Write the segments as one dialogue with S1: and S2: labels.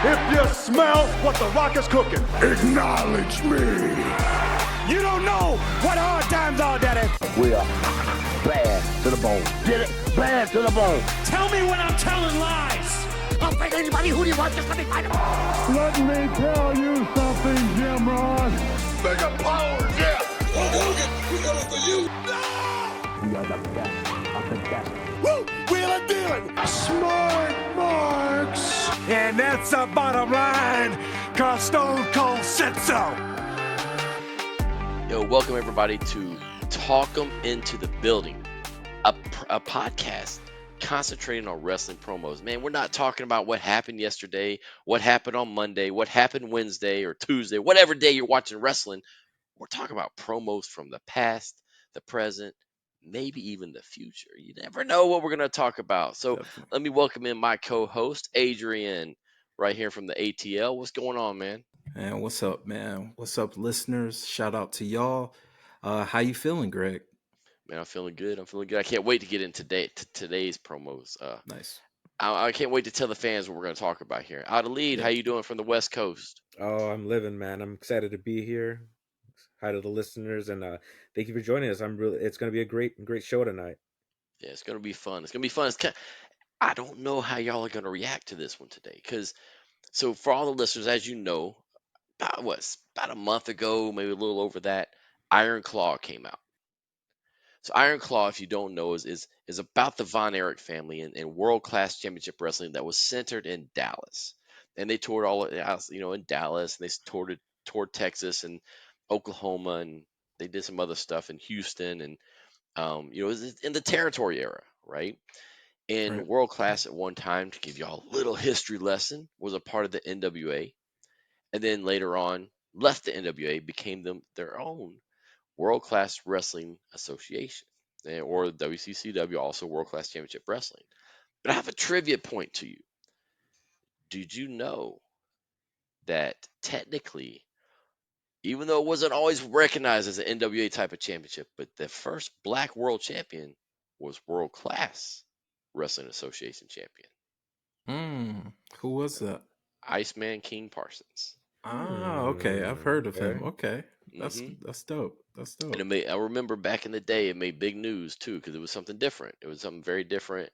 S1: if you smell what the Rock is cooking.
S2: Acknowledge me.
S3: You don't know what hard times are, Daddy.
S4: We are bad to the bone. Get it? Bad to the bone.
S3: Tell me when I'm telling lies.
S5: I'll fight anybody. Who do you want? Just let me fight him.
S6: Let me tell you something, Jim Ross.
S2: Mega power, yeah.
S7: We got it for you.
S4: We are the best of the best.
S2: Woo! Wheeling dealing. Smart marks.
S3: And that's the bottom line, cause Stone Cold said so.
S8: Yo, welcome everybody to Talk 'em Into the Building, a podcast concentrating on wrestling promos. Man, we're not talking about what happened yesterday, what happened on Monday, what happened Wednesday or Tuesday, whatever day you're watching wrestling. We're talking about promos from the past, the present, maybe even the future. You never know what we're going to talk about. So
S9: Definitely.
S8: let me welcome in my co-host, Adrian, right here from the ATL. What's going on, man?
S9: Man, what's up, man? What's up, listeners? Shout out to y'all. How you feeling, Greg?
S8: Man, I'm feeling good. I can't wait to get into today's promos.
S9: Nice.
S8: I can't wait to tell the fans what we're going to talk about here. Out of lead,
S9: Yeah.
S8: how you doing from the West Coast?
S10: Oh, I'm living, man. I'm excited to be here. Hi to the listeners, and thank you for joining us. It's going to be a great show tonight.
S8: Yeah, it's going to be fun. It's going to be fun. I don't know how y'all are going to react to this one today, so for all the listeners, as you know, about a month ago, maybe a little over that, Iron Claw came out. So Iron Claw, if you don't know, is about the Von Erich family and world class championship wrestling that was centered in Dallas. And they toured all in Dallas, and they toured Texas and Oklahoma, and they did some other stuff in Houston, and it was in the territory era, right? And
S9: Right.
S8: world class at one time, to give y'all a little history lesson, was a part of the NWA, and then later on left the NWA, became their own World Class Wrestling Association, or the WCCW, also World Class Championship Wrestling. But I have a trivia point to you. Did you know that technically, even though it wasn't always recognized as an NWA type of championship, but the first black world champion was World Class Wrestling Association champion,
S9: Who was that?
S8: Iceman King Parsons.
S9: Ah, okay. I've heard of him.
S10: Okay.
S9: Okay. That's dope. That's dope.
S8: And I remember back in the day, it made big news too, because it was something different. It was something very different.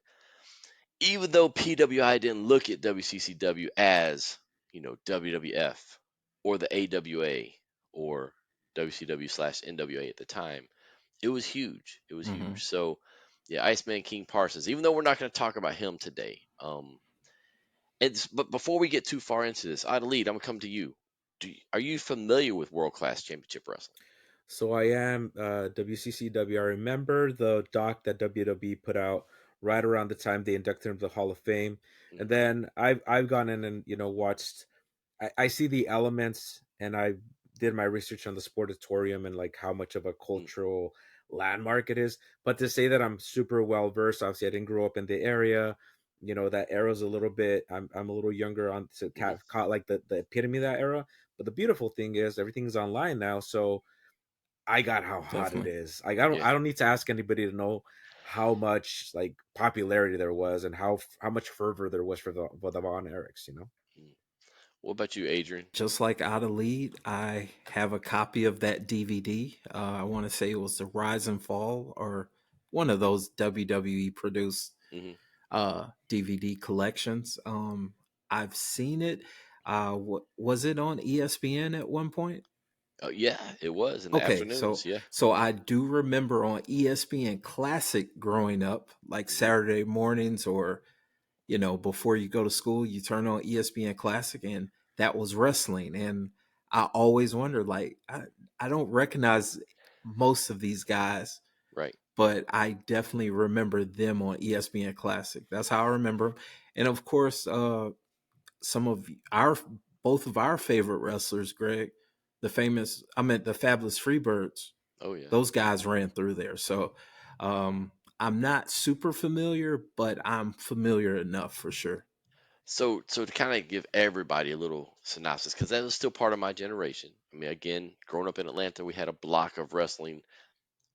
S8: Even though PWI didn't look at WCCW as, WWF or the AWA or WCW/NWA at the time, it was huge. It was
S9: Mhm.
S8: huge. So, yeah, Iceman King Parsons. Even though we're not going to talk about him today, but before we get too far into this, I'd lead. I'm gonna come to you. Are you familiar with World Class Championship Wrestling?
S10: So I am WCCW. I remember the doc that WWE put out right around the time they inducted him to the Hall of Fame, and then I've gone in and watched. I see the elements, and I did my research on the Sportatorium and like how much of a cultural landmark it is. But to say that I'm super well versed, obviously I didn't grow up in the area. That era's a little bit. I'm a little younger on to caught like the epitome of that era. But the beautiful thing is everything's online now, so I got how hot
S9: Definitely.
S10: it is. Like I don't need to ask anybody to know how much like popularity there was and how much fervor there was for the Von Erichs.
S8: What about you, Adrian?
S9: Just like Out of Lead, I have a copy of that DVD. I want to say it was the Rise and Fall or one of those WWE produced DVD collections. I've seen it. Was it on ESPN at one point?
S8: Oh, yeah, it was in the
S9: Okay,
S8: afternoons. Yeah.
S9: so I do remember on ESPN Classic growing up, like Saturday mornings or before you go to school, you turn on ESPN Classic and that was wrestling. And I always wondered, like, I don't recognize most of these guys,
S8: Right.
S9: but I definitely remember them on ESPN Classic. That's how I remember them. And of course, some of both of our favorite wrestlers, Greg, the Fabulous Freebirds.
S8: Oh yeah.
S9: Those guys ran through there. So I'm not super familiar, but I'm familiar enough for sure.
S8: So to kind of give everybody a little synopsis, because that was still part of my generation. I mean, again, growing up in Atlanta, we had a block of wrestling,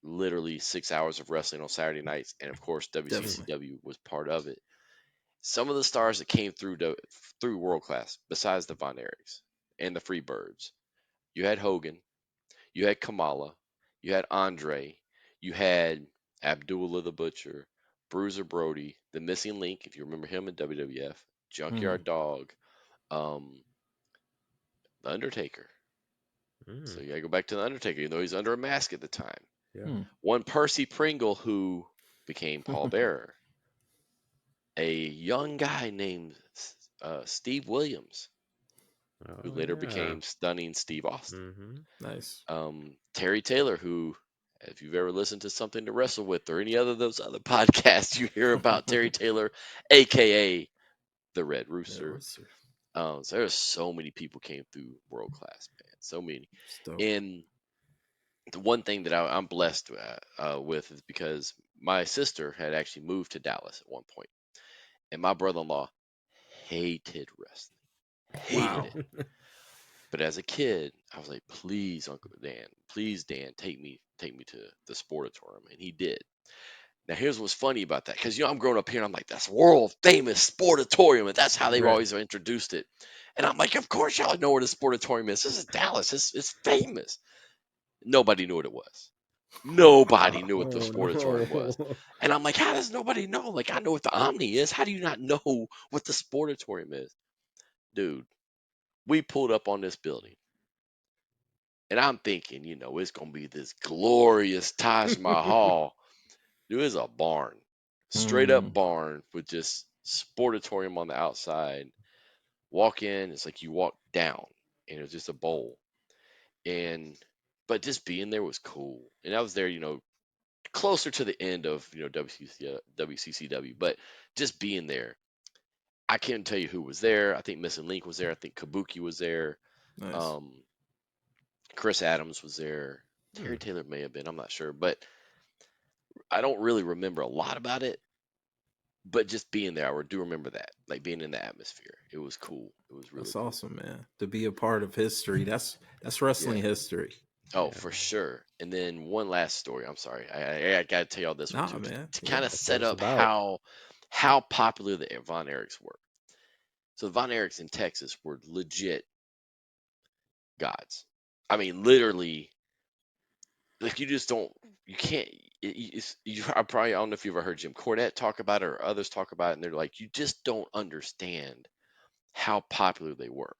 S8: literally 6 hours of wrestling on Saturday nights, and of course
S9: Definitely.
S8: WCCW was part of it. some of the stars that came through World Class, besides the Von Erichs and the Freebirds, you had Hogan, you had Kamala, you had Andre, you had Abdullah the Butcher, Bruiser Brody, the Missing Link, if you remember him in WWF, Junkyard Dog, the Undertaker. So you gotta go back to the Undertaker, even though he's under a mask at the time.
S10: Yeah.
S8: One Percy Pringle who became Paul Bearer. A young guy named Steve Williams, who later became Stunning Steve Austin.
S9: Nice.
S8: Terry Taylor, who, if you've ever listened to Something to Wrestle With or any other of those other podcasts, you hear about Terry Taylor, aka the Red Rooster. So there's so many people came through World Class, man. So many. And the one thing that I'm blessed with is because my sister had actually moved to Dallas at one point, and my brother-in-law hated wrestling, hated it. But as a kid, I was like, please, Uncle Dan, please, Dan, take me to the Sportatorium, and he did. Now, here's what's funny about that, because I'm growing up here, and I'm like, that's world famous Sportatorium, and that's how they've always introduced it. And I'm like, of course y'all know where the Sportatorium is. This is Dallas. It's famous. Nobody knew what it was. Nobody knew what the Sportatorium was. And I'm like, how does nobody know? Like, I know what the Omni is. How do you not know what the Sportatorium is? Dude, we pulled up on this building. And I'm thinking, it's going to be this glorious Taj Mahal. Dude, it's a barn. Straight up barn with just Sportatorium on the outside. Walk in, it's like you walk down, and it was just a bowl. But just being there was cool. And I was there, closer to the end of, WCCW. But just being there, I can't tell you who was there. I think Missing Link was there. I think Kabuki was there.
S9: Nice.
S8: Chris Adams was there. Terry Taylor may have been. I'm not sure. But I don't really remember a lot about it. But just being there, I do remember that. Like being in the atmosphere. It was cool. It was really cool.
S9: Awesome, man. To be a part of history. That's wrestling history.
S8: Oh, for sure. And then one last story. I'm sorry. I got to tell y'all this one too.
S9: Man.
S8: To kind of set up how popular the Von Erichs were. So the Von Erichs in Texas were legit gods. I mean, literally, like you can't. I don't know if you've ever heard Jim Cornette talk about it or others talk about it, and they're like, you just don't understand how popular they were.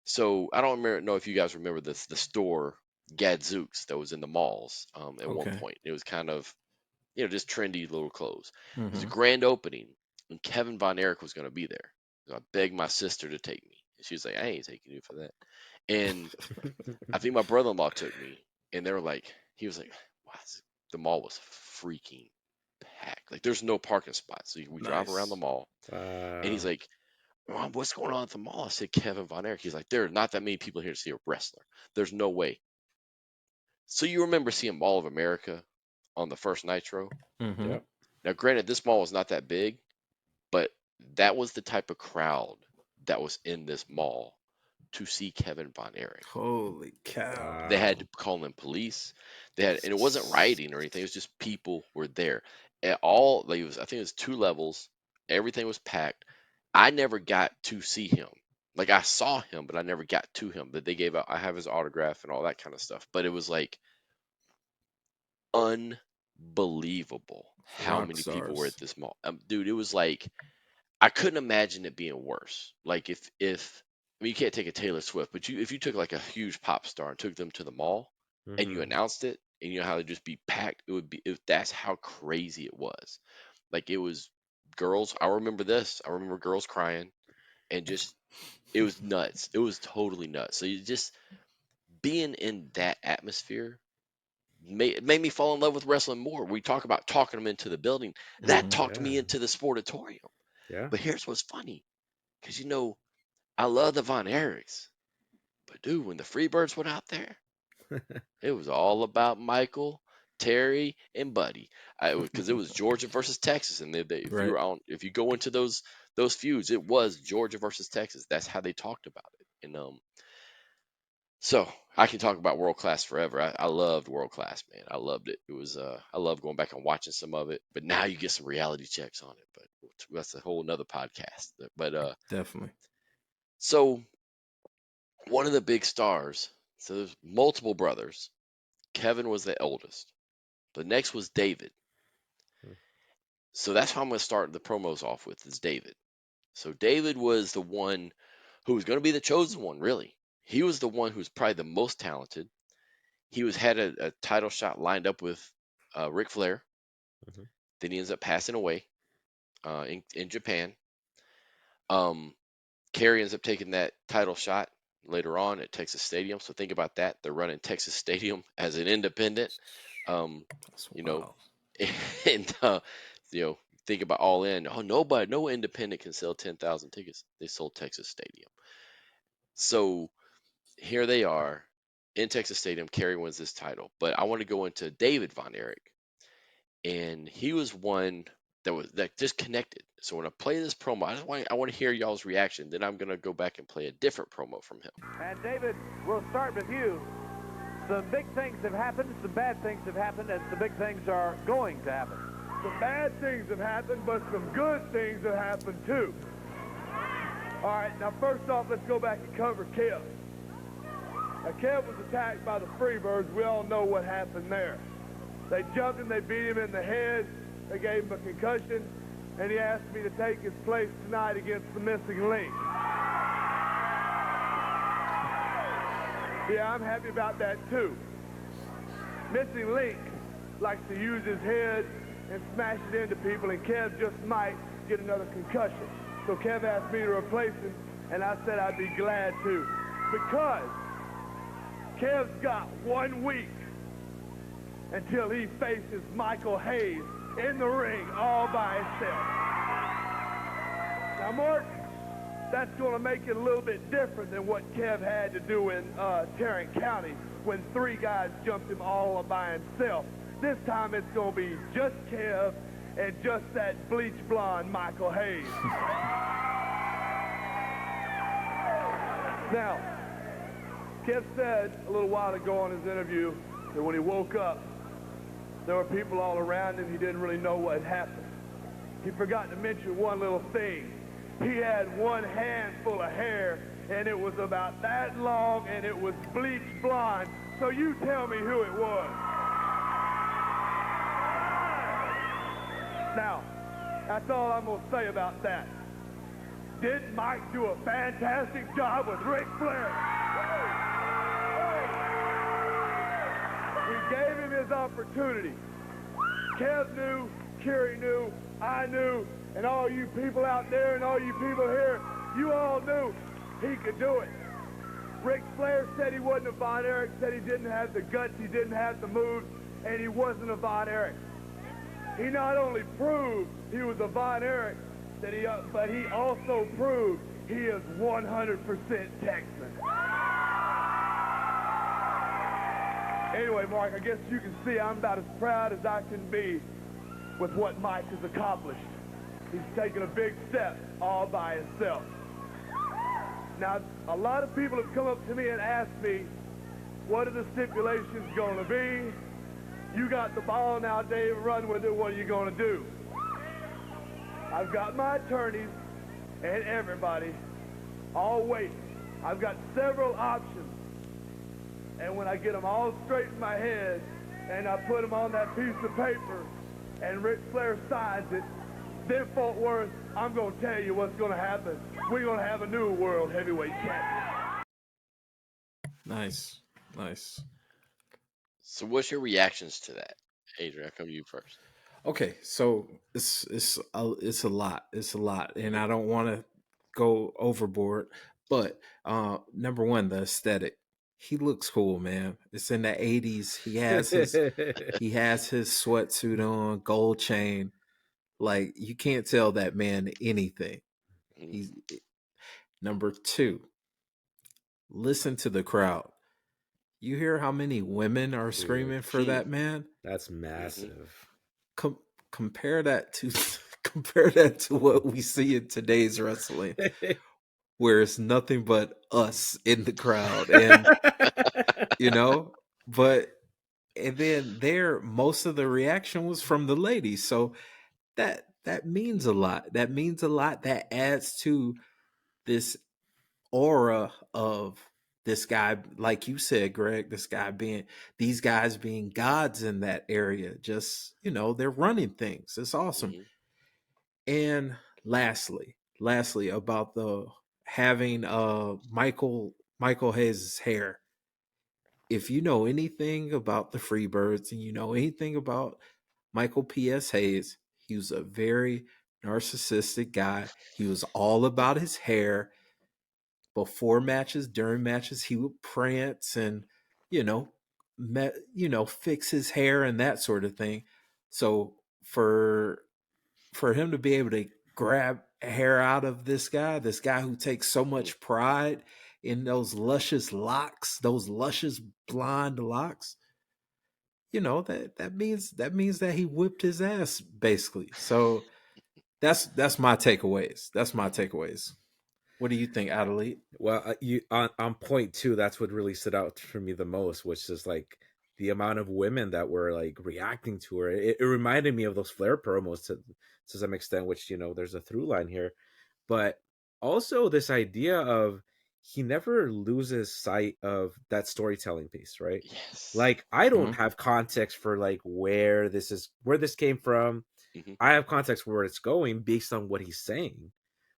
S8: So I don't know if you guys remember the store Gadzooks that was in the malls at one point. It was kind of, just trendy little clothes. It was a grand opening, and Kevin Von Erich was going to be there. So I begged my sister to take me. And she was like, I ain't taking you for that. And I think my brother-in-law took me, and they were like, he was like, wow, the mall was freaking packed. Like there's no parking spots. So we drive around the mall, and he's like, Mom, what's going on at the mall? I said, Kevin Von Erich. He's like, there are not that many people here to see a wrestler. There's no way. So you remember seeing Mall of America on the first Nitro?
S10: Yep.
S8: Now, granted, this mall was not that big, but that was the type of crowd that was in this mall to see Kevin Von Erich.
S9: Holy cow.
S8: They had to call in police. And it wasn't rioting or anything. It was just people were there. I think it was 2 levels. Everything was packed. I never got to see him. Like I saw him, but I never got to him. But they gave out. I have his autograph and all that kind of stuff. But it was like unbelievable how many people were at this mall. Dude, it was like I couldn't imagine it being worse. Like if I mean you can't take a Taylor Swift, but if you took like a huge pop star and took them to the mall and you announced it, and you know how they'd just be packed, that's how crazy it was. Like it was girls. I remember this. I remember girls crying, and just it was nuts. It was totally nuts. So you just being in that atmosphere made me fall in love with wrestling more. We talk about talking them into the building. That talked me into the Sportatorium.
S10: Yeah.
S8: But here's what's funny, because I love the Von Erichs, but dude, when the Freebirds went out there, it was all about Michael, Terry, and Buddy. Because it was Georgia versus Texas, and if you go into those feuds, it was Georgia versus Texas. That's how they talked about it. And so I can talk about World Class forever. I loved World Class, man. I loved it. It was I love going back and watching some of it. But now you get some reality checks on it. But we'll that's a whole nother podcast. But
S9: Definitely.
S8: so one of the big stars. So there's multiple brothers. Kevin was the eldest. The next was David. So that's how I'm going to start the promos off with is David. So David was the one who was going to be the chosen one, really. He was the one who's probably the most talented. He had a title shot lined up with Ric Flair. Then he ends up passing away in Japan. Kerry ends up taking that title shot later on at Texas Stadium. So think about that. They're running Texas Stadium as an independent.
S9: That's
S8: You know,
S9: wild.
S8: and think about All In. Oh, no independent can sell 10,000 tickets. They sold Texas Stadium. So here they are in Texas Stadium. Kerry wins this title, but I want to go into David Von Erich, and he was one that just connected. So when I play this promo, I want to hear y'all's reaction. Then I'm gonna go back and play a different promo from him.
S11: And David, we'll start with you. Some big things have happened, some bad things have happened, and some big things are going to happen.
S6: Some bad things have happened, but some good things have happened too. All right, now first off, let's go back and cover Kev. Now, Kev was attacked by the Freebirds. We all know what happened there. They jumped him, they beat him in the head, they gave him a concussion, and he asked me to take his place tonight against the Missing Link. Yeah, I'm happy about that too. Missing Link likes to use his head and smash it into people, and Kev just might get another concussion. So Kev asked me to replace him, and I said I'd be glad to. Because Kev's got 1 week until he faces Michael Hayes in the ring all by himself. Now, Mark, that's going to make it a little bit different than what Kev had to do in Tarrant County when 3 guys jumped him all by himself. This time it's going to be just Kev and just that bleach blonde Michael Hayes. Now, Kev said a little while ago on his interview that when he woke up, there were people all around him. He didn't really know what had happened. He forgot to mention one little thing. He had one handful of hair, and it was about that long, and it was bleached blonde. So you tell me who it was. Now, that's all I'm going to say about that. Did Mike do a fantastic job with Ric Flair? We gave him his opportunity. Kev knew, Kerry knew, I knew, and all you people out there and all you people here, you all knew he could do it. Ric Flair said he wasn't a Von Erich, said he didn't have the guts, he didn't have the moves, and he wasn't a Von Erich. He not only proved he was a Von Erich, but he also proved he is 100% Texan. Anyway, Mark, I guess you can see I'm about as proud as I can be with what Mike has accomplished. He's taken a big step all by himself. Now, a lot of people have come up to me and asked me, what are the stipulations going to be? You got the ball now, Dave, run with it. What are you going to do? I've got my attorneys and everybody all waiting. I've got several options. And when I get them all straight in my head and I put them on that piece of paper and Ric Flair signs it, then Fort Worth, I'm going to tell you what's going to happen. We're going to have a new world heavyweight champion.
S9: Nice. Nice.
S8: So what's your reactions to that, Adrian? I'll come to you first.
S9: Okay, so it's a lot. It's a lot, and I don't want to go overboard. But number one, the aesthetic. He looks cool, man. It's in the 80s. He has his sweatsuit on, gold chain. Like, you can't tell that man anything. He's number two. Listen to the crowd. You hear how many women are screaming for that man?
S10: That's massive.
S9: Compare that to what we see in today's wrestling, where it's nothing but us in the crowd, and and then most of the reaction was from the ladies. So that that means a lot. That means a lot. That adds to this aura of this guy, like you said, Greg, these guys being gods in that area. Just, they're running things. It's awesome.
S8: Mm-hmm.
S9: And lastly, about the having Michael Hayes' hair. If you know anything about the Freebirds and you know anything about Michael P.S. Hayes, he was a very narcissistic guy. He was all about his hair. Before matches, during matches, he would prance and, you know, fix his hair and that sort of thing. So for him to be able to grab hair out of this guy who takes so much pride in those luscious locks, those luscious blonde locks, that means that he whipped his ass basically. So that's my takeaways. That's my takeaways. What do you think, Adelaide?
S10: Well, you on point too. That's what really stood out for me the most, which is like the amount of women that were like reacting to her. It reminded me of those Flair promos to some extent, which there's a through line here, but also this idea of he never loses sight of that storytelling piece, right?
S8: Yes.
S10: Like I don't
S9: Mhm.
S10: have context for like where this came from.
S8: Mm-hmm.
S10: I have context for where it's going based on what he's saying,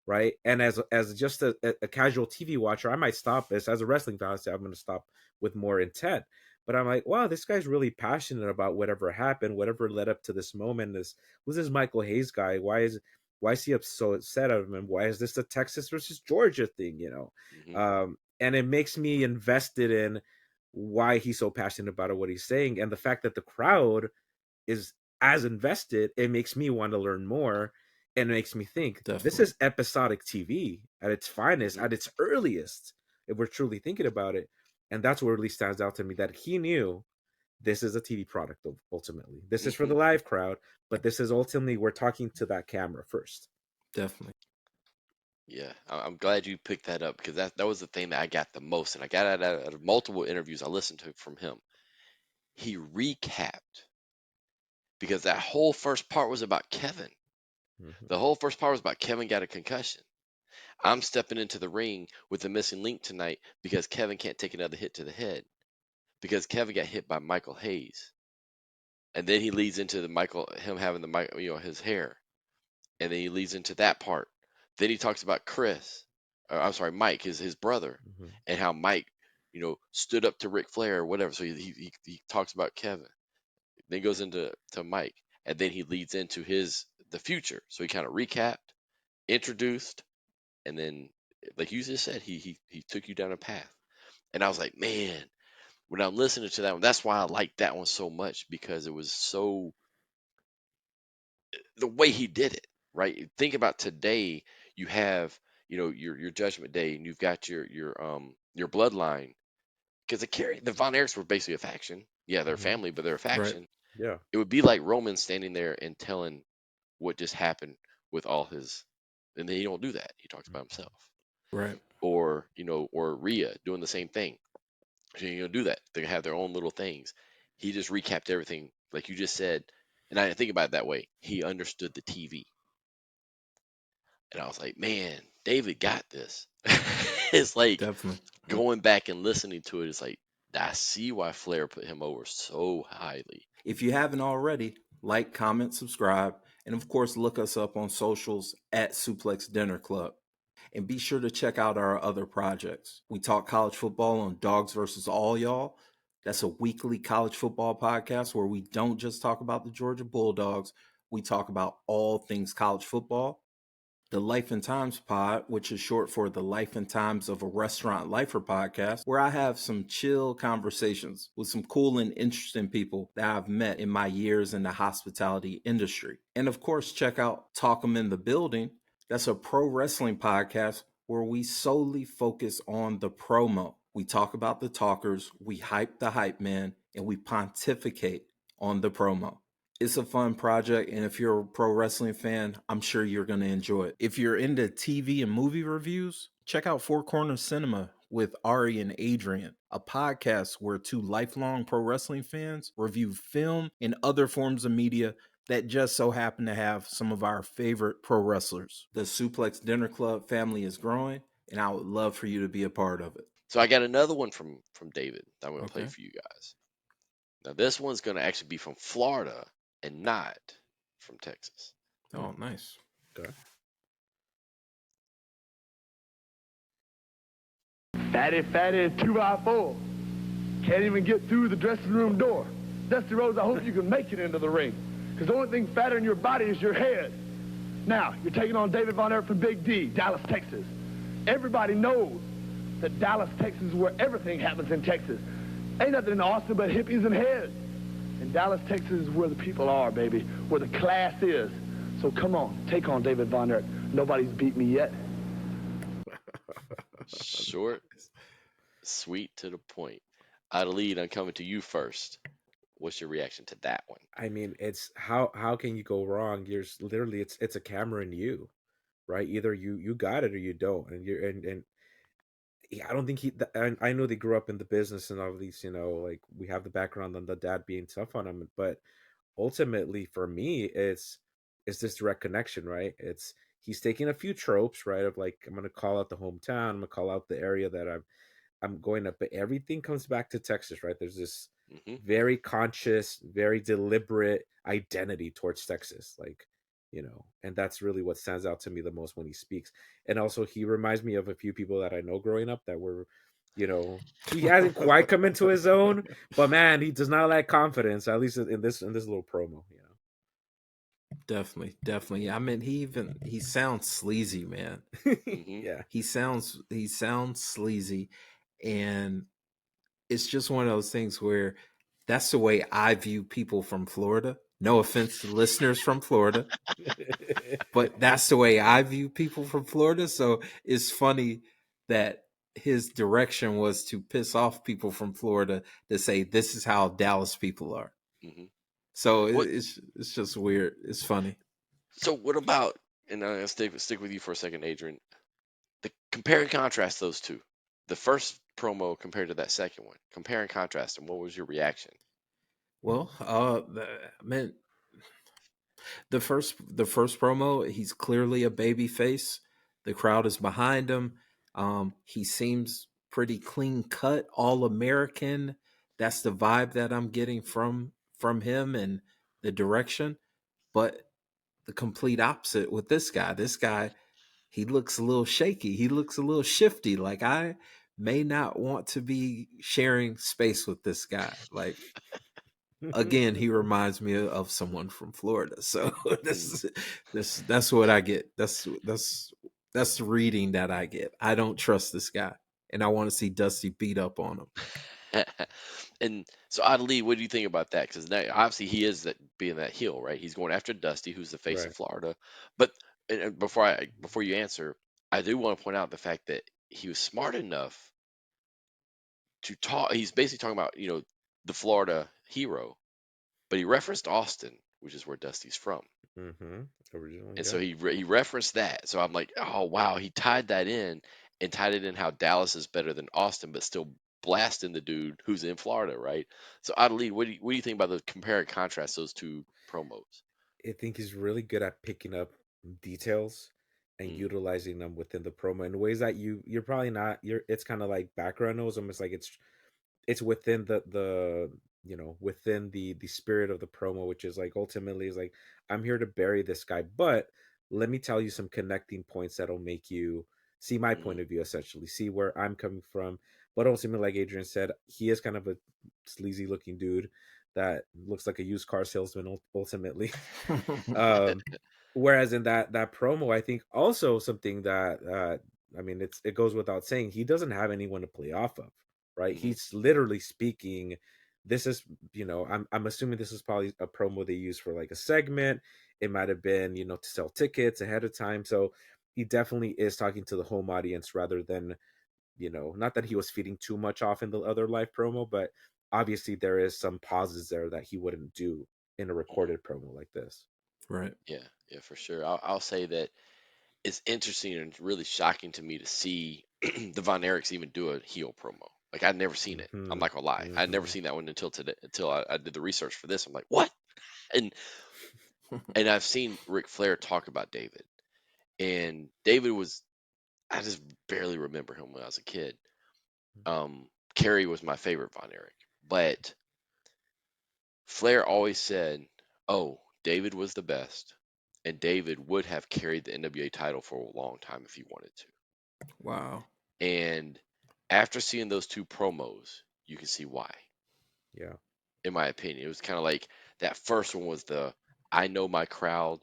S10: right? And as just a casual TV watcher, I might stop this. As a wrestling fan, I say I'm going to stop with more intent. But I'm like, wow, this guy's really passionate about whatever happened, whatever led up to this moment. Who's this Michael Hayes guy? Why is he so upset of him? And why is this a Texas versus Georgia thing?
S8: Mm-hmm.
S10: And it makes me invested in why he's so passionate about what he's saying, and the fact that the crowd is as invested, it makes me want to learn more, and it makes me think this
S9: Definitely.
S10: is episodic TV at its finest,
S8: Mm-hmm.
S10: at its earliest, if we're truly thinking about it. And that's what really stands out to me, that he knew this is a TV product ultimately. This is for
S8: Mm-hmm.
S10: the live crowd, but this is ultimately we're talking to that camera first.
S9: Definitely.
S8: Yeah, I'm glad you picked that up because that was the thing that I got the most, and I got it out of multiple interviews I listened to from him. He recapped because that whole first part was about Kevin.
S10: Mm-hmm.
S8: The whole first part was about Kevin got a concussion. I'm stepping into the ring with the missing link tonight because Kevin can't take another hit to the head because Kevin got hit by Michael Hayes, and then he leads into him having his hair, and then he leads into that part. Then he talks about I'm sorry, Mike, his brother,
S10: Mm-hmm.
S8: and how Mike, stood up to Ric Flair or whatever. So he talks about Kevin. Then he goes into Mike, and then he leads into the future. So he kind of recapped, introduced, and then, like you just said, he took you down a path. And I was like, man, when I'm listening to that one, that's why I liked that one so much because it was so the way he did it, right? Think about today, you have, your Judgment Day, and you've got your bloodline because the Von Erichs were basically a faction. Yeah, they're
S10: Mm-hmm.
S8: family, but they're a
S9: Right.
S8: faction.
S10: Yeah.
S8: It would be like Roman standing there and telling what just happened with all his, and then he don't do that. He talks about himself,
S9: Right.
S8: or Rhea doing the same thing. She ain't gonna do that. They have their own little things. He just recapped everything, like you just said, and I didn't think about it that way. He understood the TV. And I was like, man, David got this. It's like
S9: Definitely.
S8: going back and listening to it. It's like, I see why Flair put him over so highly.
S9: If you haven't already, like, comment, subscribe, and of course, look us up on socials at Suplex Dinner Club. And be sure to check out our other projects. We talk college football on Dogs versus All Y'all. That's a weekly college football podcast where we don't just talk about the Georgia Bulldogs, we talk about all things college football. The Life and Times Pod, which is short for the Life and Times of a Restaurant Lifer podcast, where I have some chill conversations with some cool and interesting people that I've met in my years in the hospitality industry. And of course, check out Talk 'em in the Building. That's a pro wrestling podcast where we solely focus on the promo. We talk about the talkers, we hype the hype man, and we pontificate on the promo. It's a fun project, and if you're a pro wrestling fan, I'm sure you're going to enjoy it. If you're into TV and movie reviews, check out Four Corners Cinema with Ari and Adrian, a podcast where two lifelong pro wrestling fans review film and other forms of media that just so happen to have some of our favorite pro wrestlers. The Suplex Dinner Club family is growing, and I would love for you to be a part of it.
S8: So I got another one from David that I'm going to play
S9: Okay.
S8: for you guys. Now this one's going to actually be from Florida and not from Texas.
S9: Oh, nice.
S10: Okay.
S6: Fatty 2x4. Can't even get through the dressing room door. Dusty Rhodes, I hope you can make it into the ring. Because the only thing fatter in your body is your head. Now, you're taking on David Von Erich from Big D, Dallas, Texas. Everybody knows that Dallas, Texas is where everything happens in Texas. Ain't nothing in Austin but hippies and heads. And Dallas, Texas is where the people are, baby, where the class is. So come on, take on David Von Erich. Nobody's beat me yet.
S8: Short, sweet, to the point. Adelaide, I'm coming to you first. What's your reaction to that one?
S10: I mean, it's how can you go wrong? You're literally it's a camera in you, right? Either you got it or you don't, and you're and I don't think I know they grew up in the business and all of these, like we have the background on the dad being tough on him, but ultimately for me, it's this direct connection, right? It's he's taking a few tropes, right? Of like I'm gonna call out the hometown, I'm gonna call out the area that I'm going up, but everything comes back to Texas, right? There's this very conscious, very deliberate identity towards Texas, like, and that's really what stands out to me the most when he speaks. And also, he reminds me of a few people that I know growing up that were, he hasn't quite come into his own, but man, he does not lack confidence, at least in this little promo,
S9: Definitely. I mean, he sounds sleazy, man.
S10: Yeah.
S9: He sounds sleazy, and it's just one of those things where that's the way I view people from Florida. No offense to listeners from Florida, but that's the way I view people from Florida. So it's funny that his direction was to piss off people from Florida to say this is how Dallas people are. So it's just weird. It's funny.
S8: So what about, and I'll stick with you for a second, Adrian. Compare and contrast those two. The first promo compared to that second one. Compare and contrast them. What was your reaction?
S9: Well, man, the first promo, he's clearly a baby face. The crowd is behind him. He seems pretty clean cut, all American. That's the vibe that I'm getting from him and the direction. But the complete opposite with this guy. This guy, he looks a little shaky. He looks a little shifty. Like I may not want to be sharing space with this guy. Like again, he reminds me of someone from Florida. So that's what I get. That's the reading that I get. I don't trust this guy, and I want to see Dusty beat up on him.
S8: And so, Adelie, what do you think about that? Because obviously he is being that heel, right? He's going after Dusty, who's the face of
S10: Right.
S8: Florida. But and before you answer, I do want to point out the fact that he was smart enough to talk. He's basically talking about the Florida hero, but he referenced Austin, which is where Dusty's from.
S10: Originally,
S8: And so he referenced that. So I'm like, oh wow, he tied that in and tied it in how Dallas is better than Austin, but still blasting the dude who's in Florida, right? So Adelie, what do you think about the compare and contrast those two promos?
S10: I think he's really good at picking up details and utilizing them within the promo in ways that you're probably not. It's kind of like background noise, almost like it's within the within the spirit of the promo, which is like ultimately is like I'm here to bury this guy, but let me tell you some connecting points that'll make you see my point of view, essentially see where I'm coming from. But ultimately, like Adrian said, he is kind of a sleazy looking dude that looks like a used car salesman ultimately. Whereas in that promo, I think also something that I mean it goes without saying, he doesn't have anyone to play off of, right? He's literally speaking. This is, I'm assuming this is probably a promo they use for like a segment. It might have been, to sell tickets ahead of time. So he definitely is talking to the home audience rather than, not that he was feeding too much off in the other live promo, but obviously there is some pauses there that he wouldn't do in a recorded promo like this.
S9: Right.
S8: Yeah, for sure. I'll say that it's interesting and really shocking to me to see the Von Erichs even do a heel promo. Like I'd never seen it. I'm not gonna lie. I'd never seen that one until today. Until I did the research for this. I'm like, what? And And I've seen Ric Flair talk about David, and David was, I just barely remember him when I was a kid. Kerry was my favorite Von Erich, but Flair always said, "Oh, David was the best, and David would have carried the NWA title for a long time if he wanted to."
S9: Wow.
S8: And after seeing those two promos, you can see why.
S10: Yeah.
S8: In my opinion, it was kind of like that first one was the I know my crowd,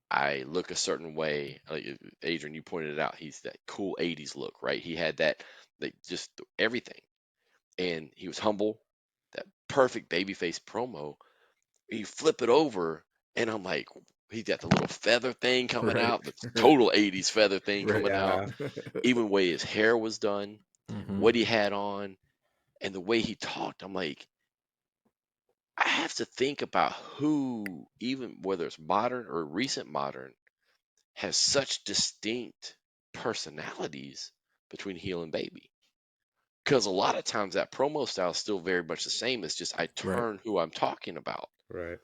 S8: I look a certain way. Like Adrian, you pointed it out. He's that cool '80s look, right? He had that, like just everything, and he was humble. That perfect babyface promo. You flip it over, and I'm like, he got the little feather thing coming
S9: Right.
S8: out, the total '80s feather thing
S9: Right.
S8: coming out.
S10: Yeah.
S8: Even the way his hair was done,
S9: Hmm.
S8: what he had on, and the way he talked. I'm like, I have to think about who, even whether it's modern or recent modern, has such distinct personalities between heel and baby. Because a lot of times that promo style is still very much the same. It's just I
S9: Right.
S8: turn who I'm talking about.
S10: Right.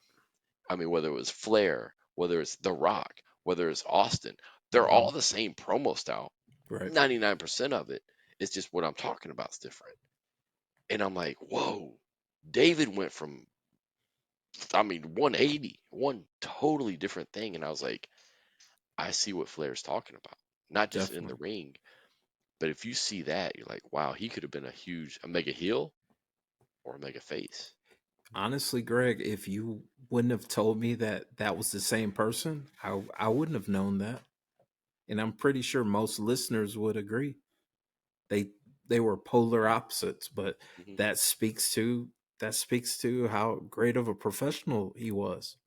S8: I mean, whether it was Flair, whether it's The Rock, whether it's Austin, they're
S9: Hmm.
S8: all the same promo style.
S9: Right.
S8: 99% of it. It's just what I'm talking about is different. And I'm like, whoa, David went from, I mean, 180, one totally different thing. And I was like, I see what Flair's talking about. Not just in the
S9: Definitely.
S8: ring, but if you see that, you're like, wow, he could have been a mega heel or a mega face.
S9: Honestly, Greg, if you wouldn't have told me that that was the same person, I wouldn't have known that. And I'm pretty sure most listeners would agree. They they were polar opposites, but
S8: Hmm.
S9: that speaks to how great of a professional he was.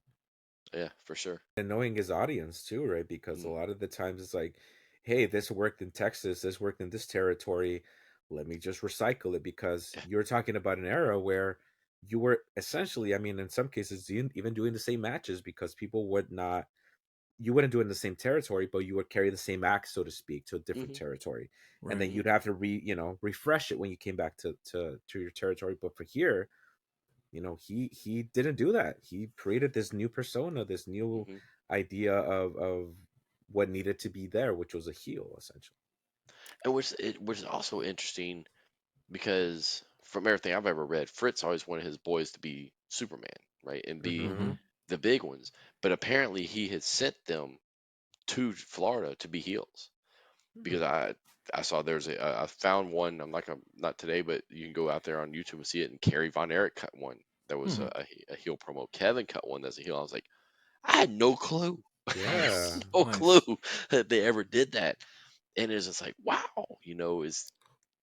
S8: Yeah, for sure.
S10: And knowing his audience too, right? Because a
S8: Hmm.
S10: lot of the times it's like, hey, this worked in Texas, this worked in this territory. Let me just recycle it because
S8: Yeah.
S10: you're talking about an era where you were essentially, I mean, in some cases, even doing the same matches because people would not, you wouldn't do it in the same territory, but you would carry the same act, so to speak, to a different
S8: Hmm.
S10: territory, and
S9: Right.
S10: then
S8: Hmm.
S10: you'd have to refresh it when you came back to your territory. But for here, he didn't do that. He created this new persona, this new
S8: Hmm.
S10: idea of what needed to be there, which was a heel essentially.
S8: And which is also interesting because from everything I've ever read, Fritz always wanted his boys to be Superman, right, and be
S10: Mm-hmm.
S9: Hmm.
S8: the big ones. But apparently, he had sent them to Florida to be heels because I saw I found one. I'm not today, but you can go out there on YouTube and see it. And Carrie Von Erich cut one that was
S9: Hmm.
S8: a heel promo. Kevin cut one that's a heel. I was like, I had no clue,
S10: Yeah.
S9: Nice.
S8: no clue
S9: Nice.
S8: that they ever did that. And it's just like, wow, is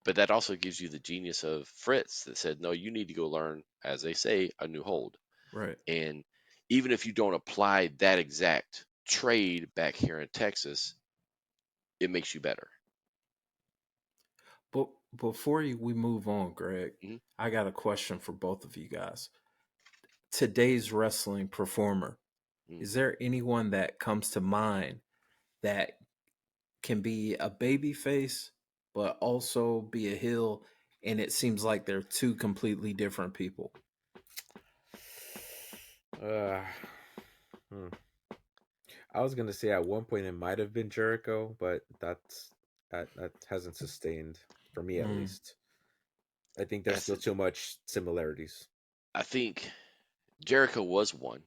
S8: but that also gives you the genius of Fritz that said, no, you need to go learn, as they say, a new hold.
S9: Right.
S8: And even if you don't apply that exact trade back here in Texas, it makes you better.
S9: But before we move on, Greg,
S8: Hmm.
S9: I got a question for both of you guys. Today's wrestling performer,
S8: Hmm.
S9: is there anyone that comes to mind that can be a baby face but also be a heel, and it seems like they're two completely different people?
S10: uh, hmm. I was gonna say at one point it might have been Jericho, but that hasn't sustained for me at
S9: Mm,
S10: least. I think there's
S8: That's
S10: still
S8: it.
S10: too much similarities.
S8: I think Jericho was one.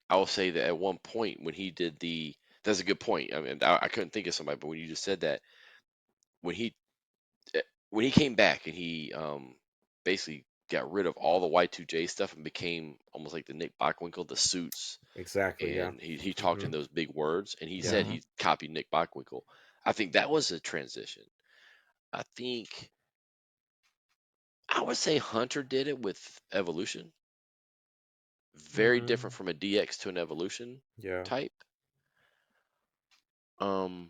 S8: I will say that at one point when he did that's a good point. I mean, I couldn't think of somebody, but when you just said that, when he eh, when he came back and he basically got rid of all the Y2J stuff and became almost like the Nick Bockwinkel, the suits,
S10: Exactly. Yeah.
S8: and he talked
S10: Hmm.
S8: in those big words, and he
S9: yeah.
S8: said he copied Nick Bockwinkel. I think that was a transition. I think I would say Hunter did it with Evolution. Very different
S10: Mm,
S8: from a DX to an Evolution
S10: yeah.
S8: type. Um,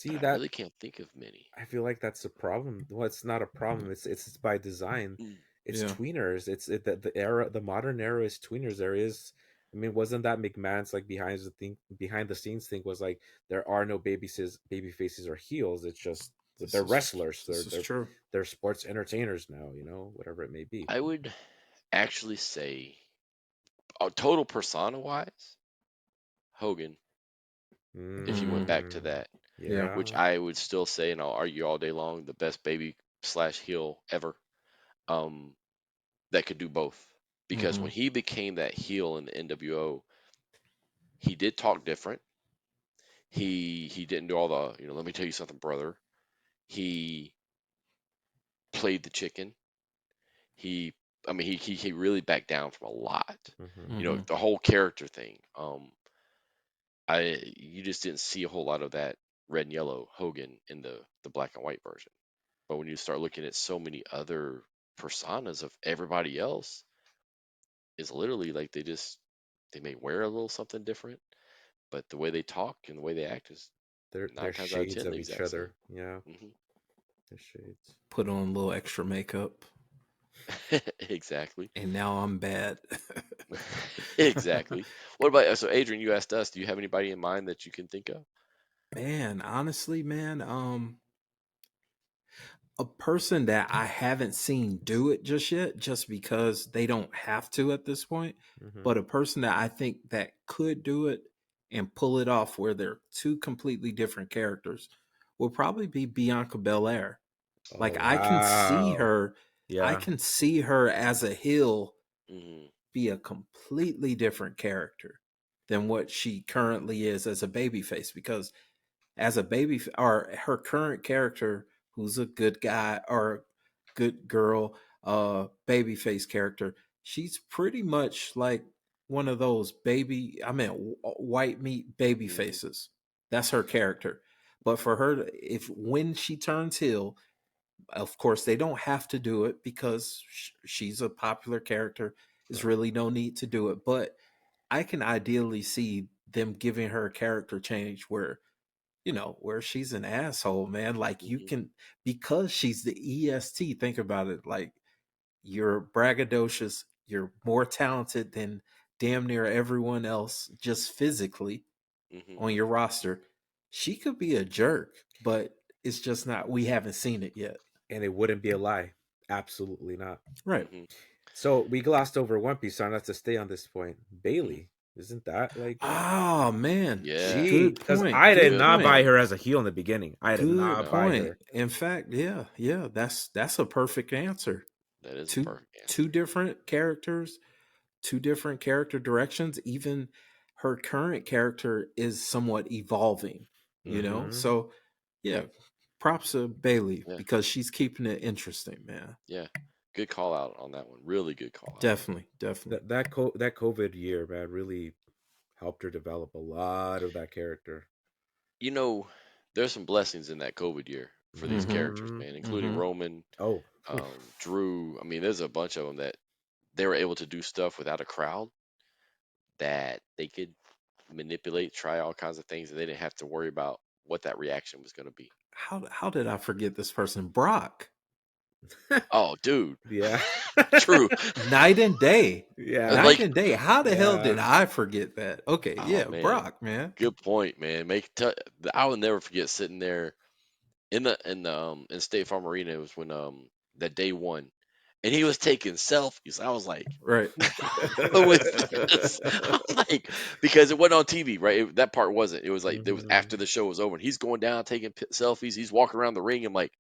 S8: but
S10: See
S8: I
S10: that
S8: really can't think of many.
S10: I feel like that's a problem. Well, it's not a problem. It's by design.
S8: Mm.
S10: It's
S9: Yeah.
S10: tweeners. The modern era is tweeners. There is, I mean, wasn't that McMahon's like behind the scenes thing was like there are no baby faces or heels. It's just that
S9: This
S10: they're
S9: is
S10: wrestlers.
S9: this is
S10: They're
S9: true.
S10: they're sports entertainers now. Whatever it may be.
S8: I would actually say total persona wise, Hogan. If you went back to that,
S10: Yeah.
S8: which I would still say, and I'll argue all day long, the best baby slash heel ever. That could do both. Because when he became that heel in the NWO, he did talk different. He didn't do all the, let me tell you something, brother. He played the chicken. He I mean he really backed down from a lot. The whole character thing. You just didn't see a whole lot of that red and yellow Hogan in the black and white version. But when you start looking at so many other personas of everybody else, it's literally like they may wear a little something different, but the way they talk and the way they act is
S10: They're
S8: 9 times out of
S10: shades
S8: 10
S10: of
S8: the
S10: each
S8: exact same.
S10: other. Yeah.
S8: Hmm
S10: They're shades.
S9: Put on a little extra makeup,
S8: Exactly.
S9: and now I'm bad.
S8: Exactly. What about so Adrian? You asked us. Do you have anybody in mind that you can think of?
S9: Man, honestly, man, a person that I haven't seen do it just yet, just because they don't have to at this point, but a person that I think that could do it and pull it off where they're two completely different characters will probably be Bianca Belair.
S10: Oh
S9: Like I can see
S10: wow.
S9: her, I
S10: Yeah.
S9: can see her as a heel
S8: Hmm
S9: be a completely different character than what she currently is as a babyface, because as a baby, or her current character, who's a good guy or good girl, babyface character, she's pretty much like one of those white meat baby
S8: hmm
S9: faces. That's her character. But for her if when she turns heel, of course they don't have to do it because she's a popular character. There's
S10: Right.
S9: really no need to do it, but I can ideally see them giving her a character change where where she's an asshole, man. Like you
S8: hmm
S9: can, because she's the EST, think about it. Like you're braggadocious, you're more talented than damn near everyone else, just physically
S8: hmm
S9: on your roster. She could be a jerk, but it's just not, we haven't seen it yet.
S10: And it wouldn't be a lie. Absolutely not.
S9: Right.
S8: hmm
S10: So we glossed over One Piece, so I'm not to stay on this point.
S8: hmm
S10: Bailey, isn't that like
S9: Oh, man.
S8: Yeah.
S10: she?
S9: Good
S10: Because
S9: point.
S10: I did
S9: Good
S8: Good
S10: not buy
S9: point.
S8: point.
S10: her as a heel in the beginning. I did
S9: Good
S10: not
S8: No,
S10: buy
S9: point.
S10: her.
S9: In fact, yeah, that's a perfect answer.
S8: that is a
S9: Two
S8: perfect
S9: two
S8: answer.
S9: different characters, two different character directions. Even her current character is somewhat evolving.
S10: Mm-hmm.
S9: So yeah, props to Bailey
S8: Yeah.
S9: because she's keeping it interesting, man.
S8: Yeah. Good call out on that one. Really good call out.
S9: Definitely.
S10: That COVID year, man, really helped her develop a lot of that character.
S8: You know, there's some blessings in that COVID year for these
S9: Mm-hmm.
S8: characters,
S10: Mm-hmm.
S8: man, including
S9: Mm-hmm.
S8: Roman,
S10: Oh,
S8: Drew. I mean, there's a bunch of them that they were able to do stuff without a crowd that they could manipulate, try all kinds of things, and they didn't have to worry about what that reaction was going to be.
S9: How did I forget this person? Brock.
S8: Oh, dude,
S10: yeah,
S8: true.
S9: Night and day.
S10: yeah,
S9: Night
S8: Like,
S9: and day. How the hell did
S10: yeah.
S9: I forget that? Okay,
S8: oh
S9: yeah,
S8: man,
S9: Brock, man.
S8: good point, man. I will never forget sitting there in State Farm Arena. It was when that day one, and he was taking selfies. I was like,
S9: Right.
S8: who is this? I was like, because it wasn't on TV, right? That part wasn't. It was like it was
S10: Mhm.
S8: after the show was over, and he's going down taking selfies. He's walking around the ring. I'm like,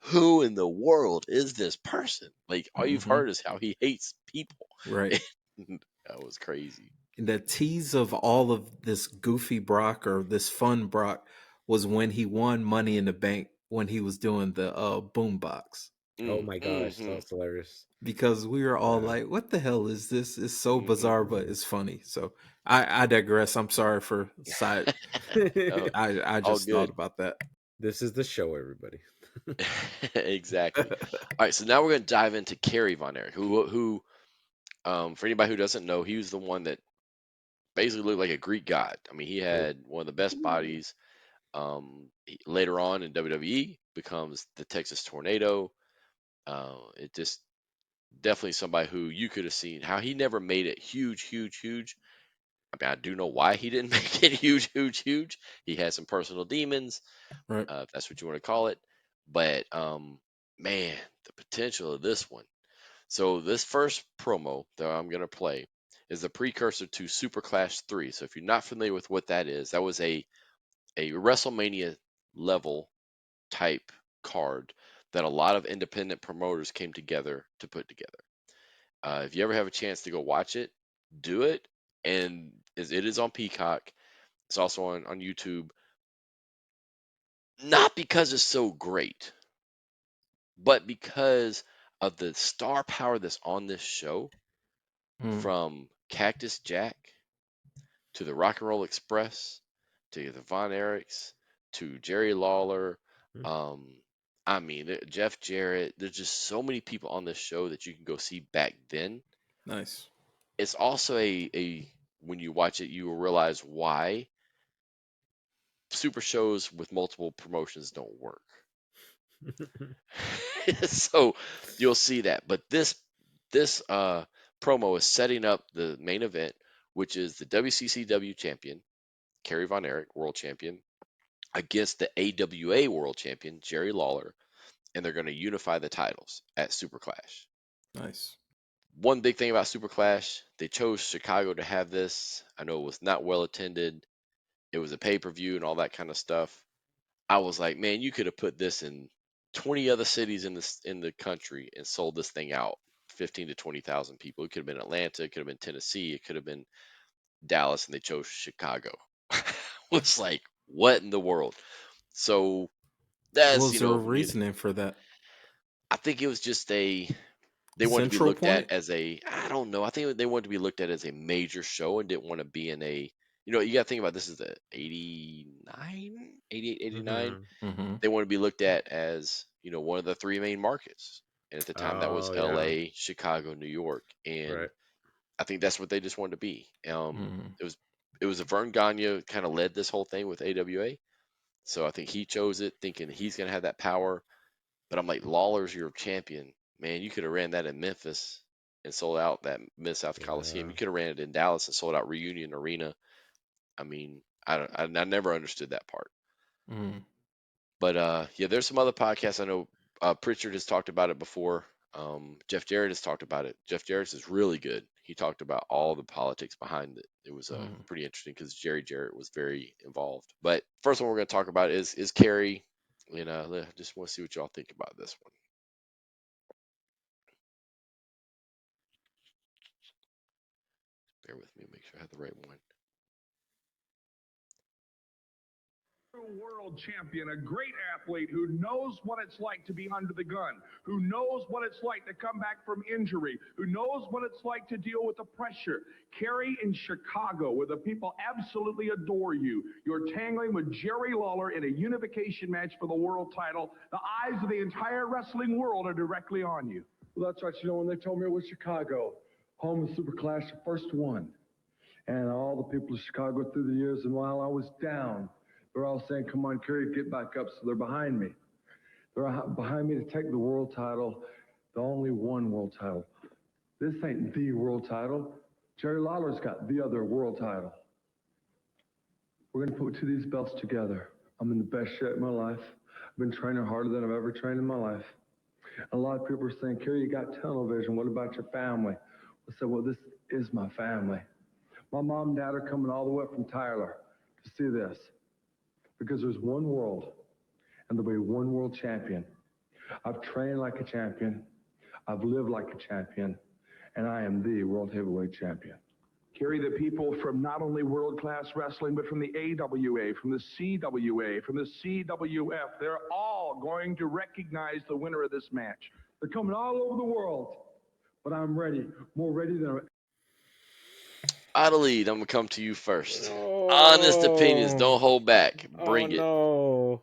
S8: who in the world is this person? Like all you've
S9: Mm-hmm.
S8: heard is how he hates people.
S9: Right.
S8: That was crazy.
S9: The tease of all of this goofy Brock or this fun Brock was when he won Money in the Bank when he was doing the boombox.
S10: Oh my gosh, that
S8: Hmm
S10: was hilarious.
S9: Because we were all
S10: Yeah.
S9: like, "What the hell is this? It's so
S8: hmm
S9: bizarre, but it's funny." So I digress. I'm sorry for side.
S8: Oh,
S9: I
S8: all
S9: just thought
S8: good.
S9: about that.
S10: This is the show, everybody.
S8: Exactly. All right, so now we're gonna dive into Kerry Von Erich, who for anybody who doesn't know, he was the one that basically looked like a Greek god. I mean, he
S10: Oh.
S8: had one of the best bodies. Later on in WWE, becomes the Texas Tornado. It just definitely somebody who you could have seen how he never made it huge, huge, huge. I mean, I do know why he didn't make it huge, huge, huge. He had some personal demons,
S9: Right.
S8: if that's what you want to call it. But man, the potential of this one. So this first promo that I'm gonna play is the precursor to Super Clash 3. So if you're not familiar with what that is, that was a WrestleMania level type card that a lot of independent promoters came together to put together. If you ever have a chance to go watch it, do it. And it is on Peacock. It's also on YouTube. Not because it's so great, but because of the star power that's on this show, from Cactus Jack to the Rock and Roll Express to the Von Erichs to Jerry Lawler. I mean, Jeff Jarrett. There's just so many people on this show that you can go see back then.
S9: Nice.
S8: It's also a when you watch it, you will realize why super shows with multiple promotions don't work. So you'll see that. But this promo is setting up the main event, which is the WCCW champion, Kerry Von Erich, world champion, against the AWA world champion, Jerry Lawler, and they're going to unify the titles at Super Clash.
S9: Nice.
S8: One big thing about Super Clash, they chose Chicago to have this. I know it was not well attended. It was a pay-per-view and all that kind of stuff. I was like, man, you could have put this in 20 other cities in the country and sold this thing out 15 to 20,000 people. It could have been Atlanta, it could have been Tennessee, it could have been Dallas, and they chose Chicago. It's like, what in the world? So
S9: What
S8: that's
S9: was their reasoning for that?
S8: I think it was just they wanted to be
S9: Central
S8: looked at
S9: point?
S8: as I don't know. I think they wanted to be looked at as a major show and didn't want to be in a, you got to think about this is the 89, 88, 89. They want to be looked at as, one of the three main markets. And at the time that was
S10: Oh yeah.
S8: LA, Chicago, New York. And
S10: Right.
S8: I think that's what they just wanted to be. It was a Vern Gagne kind of led this whole thing with AWA. So I think he chose it thinking he's going to have that power. But I'm like, Lawler's your champion. Man, you could have ran that in Memphis and sold out that Mid-South Coliseum.
S10: Yeah.
S8: You could have ran it in Dallas and sold out Reunion Arena. I mean, I never understood that part. But yeah, there's some other podcasts. I know Pritchard has talked about it before. Jeff Jarrett has talked about it. Jeff Jarrett is really good. He talked about all the politics behind it. It was pretty interesting because Jerry Jarrett was very involved. But first one we're going to talk about is Kerry. And I just want to see what y'all think about this one. Bear with me, make sure I have the right one.
S6: World champion, a great athlete who knows what it's like to be under the gun, who knows what it's like to come back from injury, who knows what it's like to deal with the pressure. Kerry in Chicago, where the people absolutely adore you. You're tangling with Jerry Lawler in a unification match for the world title. The eyes of the entire wrestling world are directly on you.
S12: Well, that's right. When they told me it was Chicago, home of Super Clash, the first one. And all the people of Chicago through the years, and while I was down, they're all saying, come on, Kerry, get back up. So they're behind me. They're behind me to take the world title, the only one world title. This ain't the world title. Jerry Lawler's got the other world title. We're going to put two of these belts together. I'm in the best shape of my life. I've been training harder than I've ever trained in my life. A lot of people are saying, Kerry, you got tunnel vision. What about your family? I said, well, this is my family. My mom and dad are coming all the way up from Tyler to see this. Because there's one world, and there'll be one world champion. I've trained like a champion. I've lived like a champion. And I am the world heavyweight champion.
S6: Kerry, the people from not only world-class wrestling, but from the AWA, from the CWA, from the CWF, they're all going to recognize the winner of this match.
S12: They're coming all over the world, but I'm ready, more ready than ever.
S8: Adelaide, I'm going to come to you first. Oh. Honest opinions, don't hold back. Bring it.
S10: No.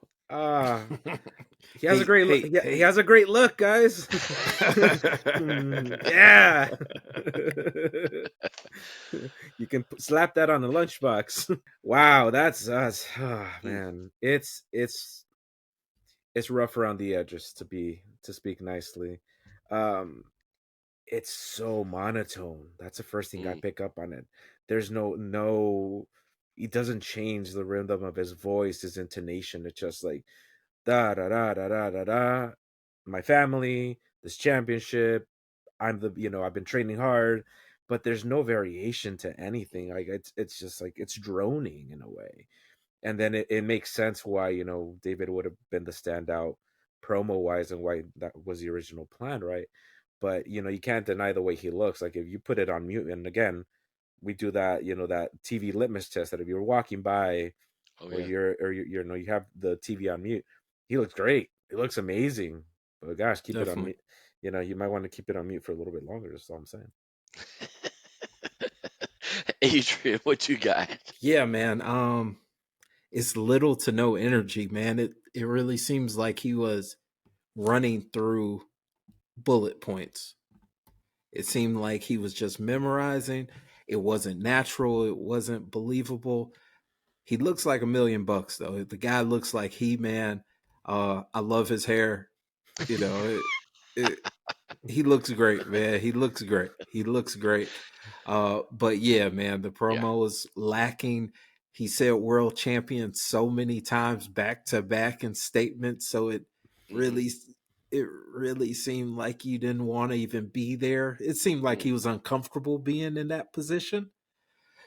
S10: He has a great look. He has a great look, guys. Yeah. You can slap that on a lunchbox. Wow, that's us. Oh, man. It's rough around the edges, to speak nicely. It's so monotone. That's the first thing I pick up on it. There's no he doesn't change the rhythm of his voice, his intonation. It's just like da da da da da da da. My family, this championship. I've been training hard, but there's no variation to anything. Like it's just like it's droning in a way. And then it makes sense why, David would have been the standout promo wise and why that was the original plan, right? But you can't deny the way he looks. Like if you put it on mute, and again, we do that, that TV litmus test that if you're walking by
S8: Oh
S10: or
S8: yeah.
S10: you have the TV on mute, he looks great. It looks amazing. But gosh, keep it on
S9: Definitely.
S10: mute. You might want to keep it on mute for a little bit longer. That's all I'm saying.
S8: Adrian, what you got?
S9: Yeah, man. It's little to no energy, man. It really seems like he was running through bullet points. It seemed like he was just memorizing. It wasn't natural. It wasn't believable. He looks like $1,000,000 though. The guy looks like He-Man. I love his hair. You know, it, he looks great, man. He looks great. He looks great. But yeah, man, the
S8: Yeah.
S9: promo was lacking. He said world champion so many times back to back in statements, so
S8: Mm-hmm.
S9: really it really seemed like you didn't want to even be there. It seemed like
S8: Mm.
S9: he was uncomfortable being in that position.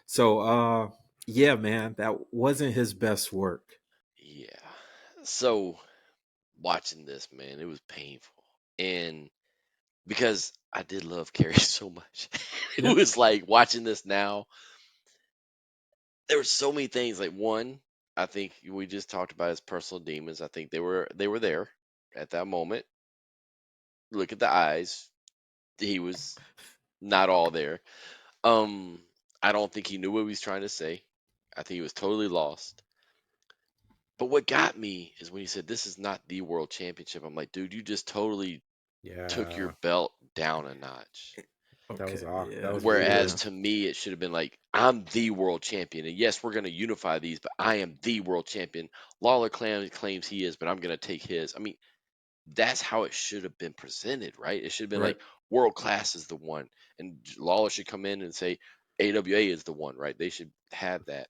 S9: So yeah, man, that wasn't his best work.
S8: Yeah. So watching this, man, it was painful. And because I did love Carrie so much. It
S9: Yeah.
S8: was like watching this now. There were so many things. Like one, I think we just talked about his personal demons. I think they were there at that moment. Look at the eyes. He was not all there. Um, I don't think he knew what he was trying to say. I think he was totally lost. But what got me is when he said, "This is not the world championship." I'm like, dude, you just totally took your
S10: Yeah,
S8: belt down a notch.
S10: that was
S9: Okay.
S10: off. That
S9: Yeah.
S10: was
S8: Whereas
S10: weird.
S9: Yeah.
S8: to me, it should have been like, I'm the world champion. And yes, we're going to unify these, but I am the world champion. Lawler claims he is, but I'm going to take his. I mean, that's how it should have been presented, right? It should have been
S9: Right.
S8: like, world class is the one. And Lawler should come in and say, AWA is the one, right? They should have that.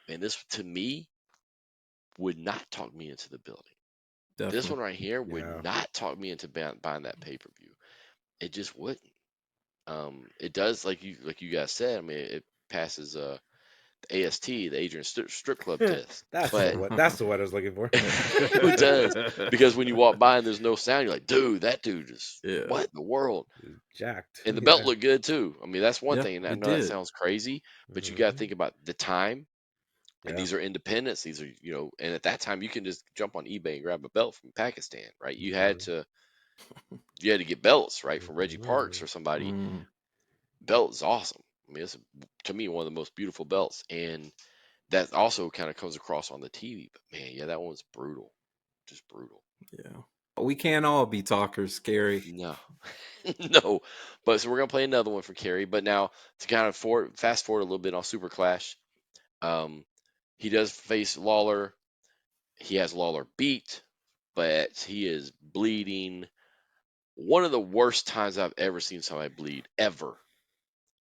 S8: And this, to me, would not talk me into the building. This
S9: Definitely.
S8: one right here would
S10: Yeah.
S8: not talk me into buying that pay per view. It just wouldn't. It does, like you guys said. I mean, it passes AST, the Adrian Strip Club test.
S10: That's the
S8: But
S10: what. That's the what I was looking for.
S8: it does, because when you walk by and there's no sound, you're like, dude, that dude is
S9: Yeah.
S8: what in the world?
S10: Jacked.
S8: And the belt
S10: Yeah.
S8: looked good too. I mean, that's one
S9: Yeah,
S8: thing. And I
S9: it
S8: know that
S9: did.
S8: sounds crazy, but you got to
S10: Hmm.
S8: think about the time. And
S10: Yeah.
S8: these are independents. These are, and at that time, you can just jump on eBay and grab a belt from Pakistan, right?
S10: Hmm.
S8: You had to get belts, right, from Reggie Parks
S10: Hmm.
S8: or somebody.
S9: Mm,
S8: Belt is awesome. I mean, it's to me one of the most beautiful belts, and that also kind of comes across on the TV. But man, yeah, that one's brutal, just brutal.
S9: yeah. We can't all be talkers, Gary.
S8: No, no. But so we're gonna play another one for Kerry. But now to kind of fast forward a little bit on Super Clash, um, he does face Lawler. He has Lawler beat, but he is bleeding. One of the worst times I've ever seen somebody bleed ever,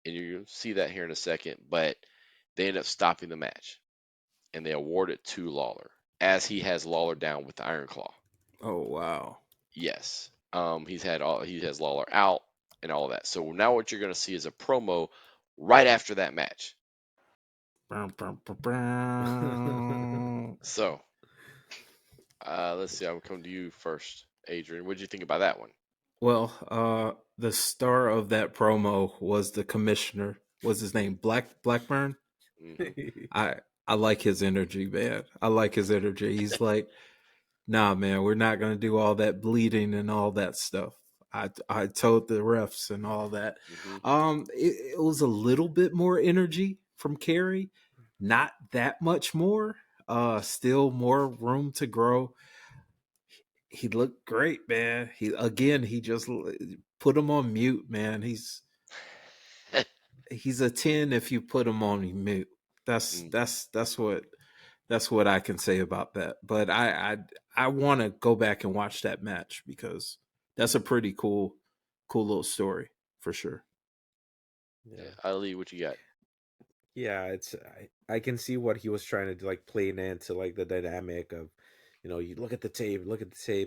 S8: and you're gonna see that here in a second. But they end up stopping the match, and they award it to Lawler as he has Lawler down with the Iron Claw.
S9: Oh wow.
S8: Yes. He has Lawler out and all of that. So now what you're gonna see is a promo right after that match.
S9: Brum, brum, brum, brum.
S8: So let's see. I'll come to you first, Adrian. What did you think about that one?
S9: Well, the star of that promo was the commissioner. What's his name? Blackburn.
S8: Hmm.
S9: I I like his energy, man. I like his energy. He's like, nah, man, we're not gonna do all that bleeding and all that stuff. I told the refs and all that.
S8: Hmm.
S9: It was a little bit more energy from Carey, not that much more. Still more room to grow. He looked great, man. He just put him on mute, man. He's a 10 if you put him on mute. That's
S8: Mm.
S9: that's that's what that's what I can say about that. But I want to go back and watch that match because that's a pretty cool little story for sure.
S8: Yeah,
S10: Yeah.
S8: Ali, what you got?
S10: Yeah, I can see what he was trying to do, like playing into like the dynamic of, you look at the tape,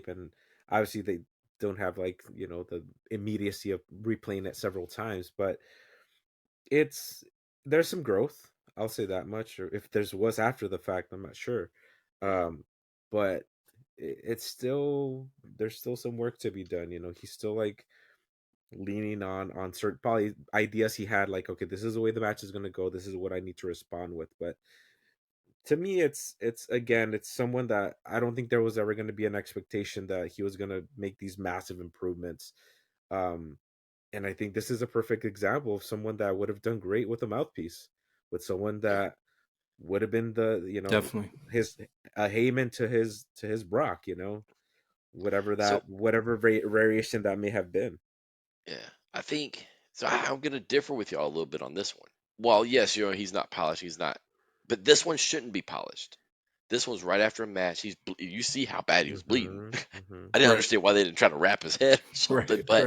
S10: and obviously they don't have like the immediacy of replaying it several times, but there's some growth. I'll say that much. Or if there's was after the fact, I'm not sure. But it's still there's still some work to be done. He's still like leaning on certain probably ideas he had. Like, okay, this is the way the match is going to go. This is what I need to respond with. But to me, it's again, it's someone that I don't think there was ever going to be an expectation that he was going to make these massive improvements. Um, and I think this is a perfect example of someone that would have done great with a mouthpiece, with someone
S8: Yeah.
S10: that would have been the
S9: Definitely.
S10: his a Heyman to his Brock, whatever
S8: So
S10: variation that may have been.
S8: yeah, I think so. I'm gonna differ with y'all a little bit on this one. Well, yes, he's not polished. He's not, but this one shouldn't be polished. This one's right after a match. You see how bad he was bleeding.
S10: Hmm. Hmm.
S8: I didn't
S9: Right.
S8: understand why they didn't try to wrap his head or something,
S9: Right.
S8: but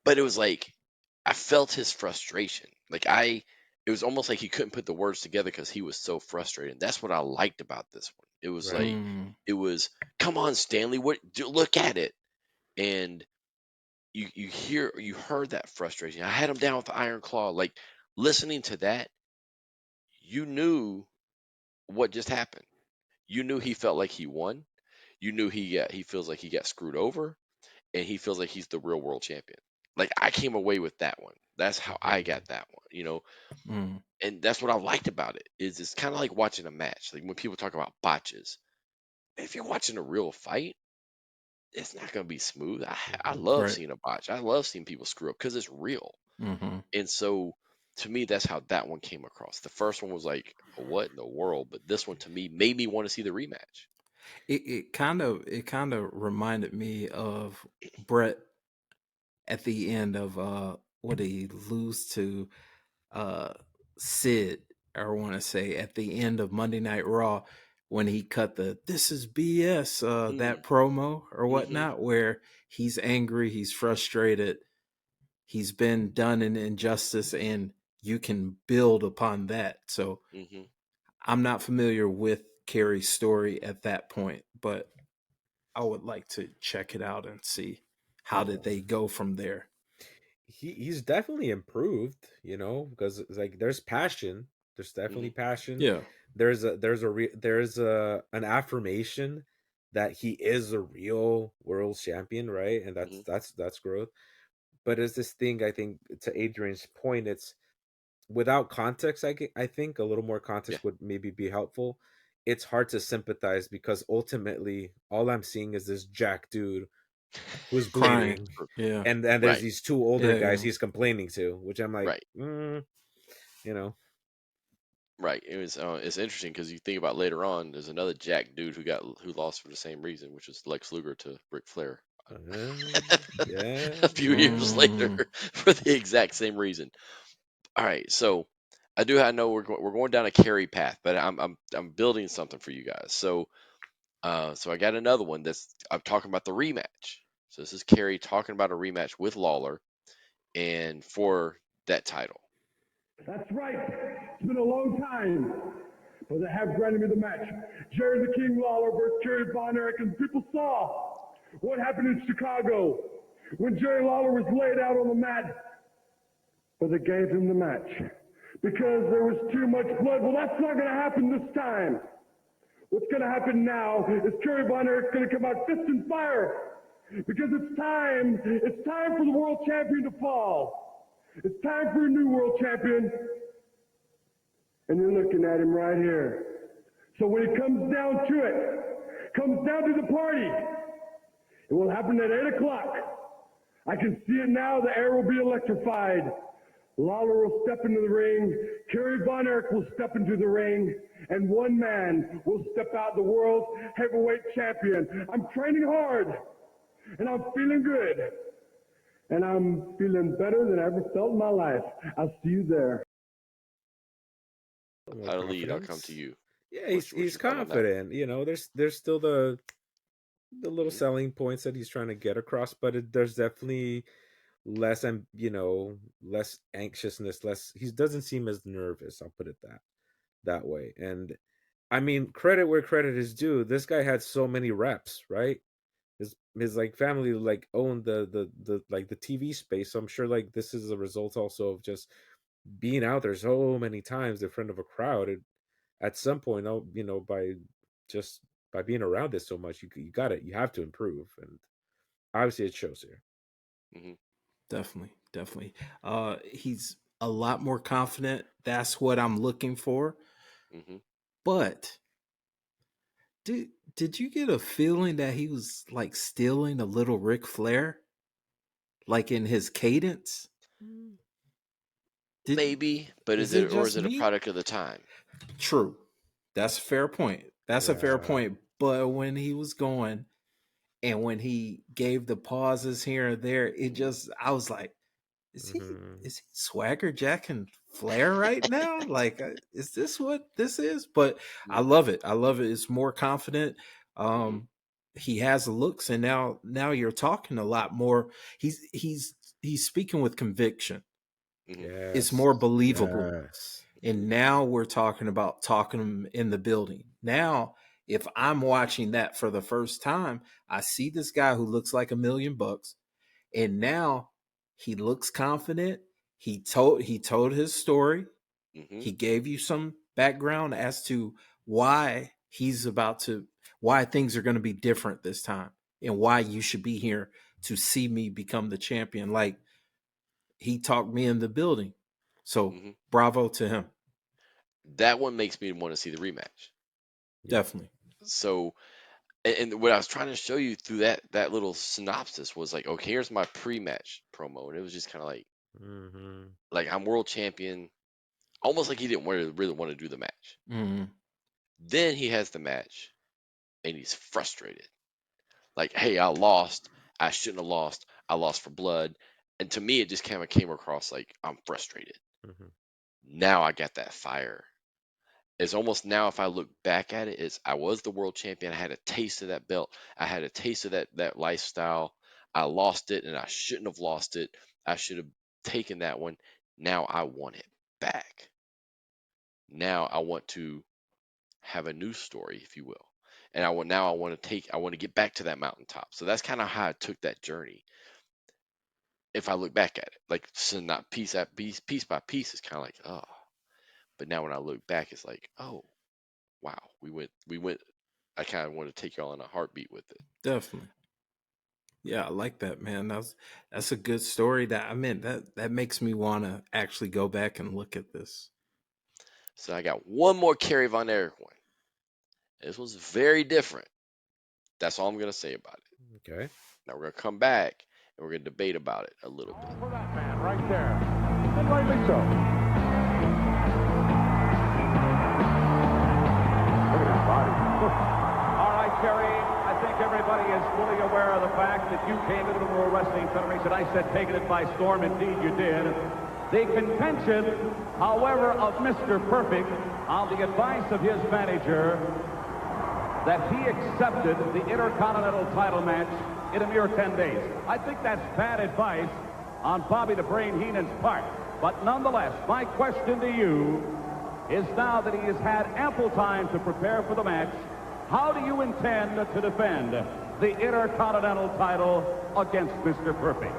S9: Right.
S8: it was like I felt his frustration. It was almost like he couldn't put the words together because he was so frustrated. That's what I liked about this one. It was
S10: Right.
S8: like
S9: Mm.
S8: it was, come on, Stanley, look at it, and you heard that frustration. I had him down with the iron claw. Like listening to that, you knew what just happened. You knew he felt like he won. You knew he feels like he got screwed over, and he feels like he's the real world champion. Like I came away with that one. That's how I
S10: Hmm.
S8: got that one.
S9: Mm.
S8: And that's what I liked about it. Is it's kind of like watching a match. Like when people talk about botches, if you're watching a real fight, it's not going to be smooth. I
S10: Hmm.
S8: love
S9: Right.
S8: seeing a botch. I love seeing people screw up because it's real.
S9: Mm-hmm.
S8: And so to me, that's how that one came across. The first one was like, what in the world? But this one to me made me want to see the rematch.
S9: It kind of reminded me of Brett at the end of what did he lose to uh Sid, I want to say at the end of Monday Night Raw when he cut the "This is BS"
S8: Mm,
S9: that promo or
S8: mm-hmm,
S9: whatnot, where he's angry, he's frustrated, he's been done an injustice, and you can build upon that. So
S8: mm-hmm.
S9: I'm not familiar with Kerry's story at that point, but I would like to check it out and see how did
S10: Yeah.
S9: they go from there.
S10: He's definitely improved, because it's like there's passion. There's
S8: Mm-hmm.
S10: definitely passion.
S9: Yeah.
S10: There's an affirmation that he is a real world champion, right? And
S8: Mm-hmm.
S10: that's growth. But it's this thing, I think, to Adrian's point, it's without context. I think a little more
S8: Yeah.
S10: context would maybe be helpful. It's hard to sympathize because ultimately all I'm seeing is this jack dude who's
S9: Crying.
S10: bleeding,
S9: Yeah.
S10: and there's
S8: Right.
S10: these two older
S9: Yeah.
S10: guys
S9: Yeah.
S10: he's complaining to, which I'm like,
S8: Right.
S10: you know,
S8: Right. It's interesting because you think about later on, there's another Jack dude who lost for the same reason, which was Lex Luger to Ric Flair
S10: uh, yeah,
S8: a few
S10: yeah.
S8: years later
S9: Mm.
S8: for the exact same reason. All right, so I know we're going down a carry path, but I'm building something for you guys. So I got another one I'm talking about the rematch. So this is Kerry talking about a rematch with Lawler and for that title.
S6: That's right. It's been a long time, but they have granted me the match. Jerry the King Lawler versus Kerry Von Erich, and people saw what happened in Chicago when Jerry Lawler was laid out on the mat, but they gave him the match because there was too much blood. Well, that's not going to happen this time. What's going to happen now is Kerry Von Erich's going to come out fist and fire because it's time. It's time for the world champion to fall. It's time for a new world champion. And you're looking at him right here. So when it comes down to it, comes down to the party, it will happen at 8 o'clock. I can see it now. The air will be electrified. Lawler will step into the ring. Kerry Von Erich will step into the ring. And one man will step out the world heavyweight champion. I'm training hard. And I'm feeling good. And I'm feeling better than I ever felt in my life. I'll see you there.
S10: More
S8: Out of lead, I'll come to
S10: confidence.
S8: you.
S10: Yeah,
S8: What's
S10: he's
S8: your thought on that one?
S10: confident. There's still the little
S8: Hmm.
S10: selling points that he's trying to get across, but there's definitely less and less anxiousness, less. He doesn't seem as nervous. I'll put it that way. And I mean, credit where credit is due. This guy had so many reps, right? His like family like owned the like the TV space. So I'm sure like this is a result also of just being out there so many times in front of a crowd, at some point, just by being around it so much, you have to improve, and obviously it shows here.
S8: Hmm.
S9: Definitely. He's a lot more confident. That's what I'm looking for.
S8: Hmm.
S9: But did you get a feeling that he was like stealing a little Ric Flair, like in his cadence?
S8: Maybe, but
S9: Is
S8: is
S9: it
S8: it, or is
S9: just
S8: it a
S9: me?
S8: product of the time?
S9: True. That's a fair point. That's a fair
S10: Yeah.
S9: point. But when he was going and when he gave the pauses here and there, I was like,
S10: Hmm.
S9: is he swagger jacking Flair right now? Like, is this what this is? But I love it. I love it. It's more confident.
S8: Hmm.
S9: He has the looks, and now you're talking a lot more. He's speaking with conviction.
S8: Hmm.
S9: It's
S10: Yes.
S9: more believable.
S10: Yes.
S9: And now we're talking about talking him in the building. Now, if I'm watching that for the first time, I see this guy who looks like $1,000,000, and now he looks confident. He told his story.
S8: Hmm.
S9: He gave you some background as to why why things are going to be different this time, and why you should be here to see me become the champion. Like, he talked me in the building. So
S8: Hmm.
S9: bravo to him.
S8: That one makes me want to see the rematch.
S10: Yeah.
S9: Definitely.
S8: So, and what I was trying to show you through that little synopsis was like, okay, here's my pre-match promo, and it was just kind of
S10: Hmm.
S8: like I'm world champion, almost like he didn't really want to do the match.
S9: Mm-hmm.
S8: Then he has the match, and he's frustrated. Like, hey, I lost. I shouldn't have lost. I lost for blood. And to me, it just kind of came across like I'm frustrated.
S10: Hmm.
S8: Now I got that fire. It's almost now, if I look back at it, it's I was the world champion. I had a taste of that belt. I had a taste of that lifestyle. I lost it, and I shouldn't have lost it. I should have taken that one. Now I want it back. Now I want to have a new story, if you will. And I want to get back to that mountaintop. So that's kind of how I took that journey. If I look back at it, like, so not piece at piece by piece, it's kind of like, oh. But now when I look back, it's like, oh, wow, we went. I kind of want to take y'all in a heartbeat with it.
S9: Definitely. Yeah, I like that, man. That's a good story. That makes me want to actually go back and look at this.
S8: So I got one more Kerry Von Erich one. This was very different. That's all I'm gonna say about it.
S10: Okay.
S8: Now we're gonna come back and we're gonna debate about it a little bit.
S11: For that man right there, and rightly so. Look at his body. All right, Kerry, I think everybody is fully aware of the fact that you came into the World Wrestling Federation. I said taking it by storm. Indeed, you did. The contention, however, of Mr. Perfect, on the advice of his manager, that he accepted the Intercontinental title match in a mere 10 days. I think that's bad advice on Bobby the Brain Heenan's part. But nonetheless, my question to you is, now that he has had ample time to prepare for the match, how do you intend to defend the Intercontinental title against Mr. Perfect?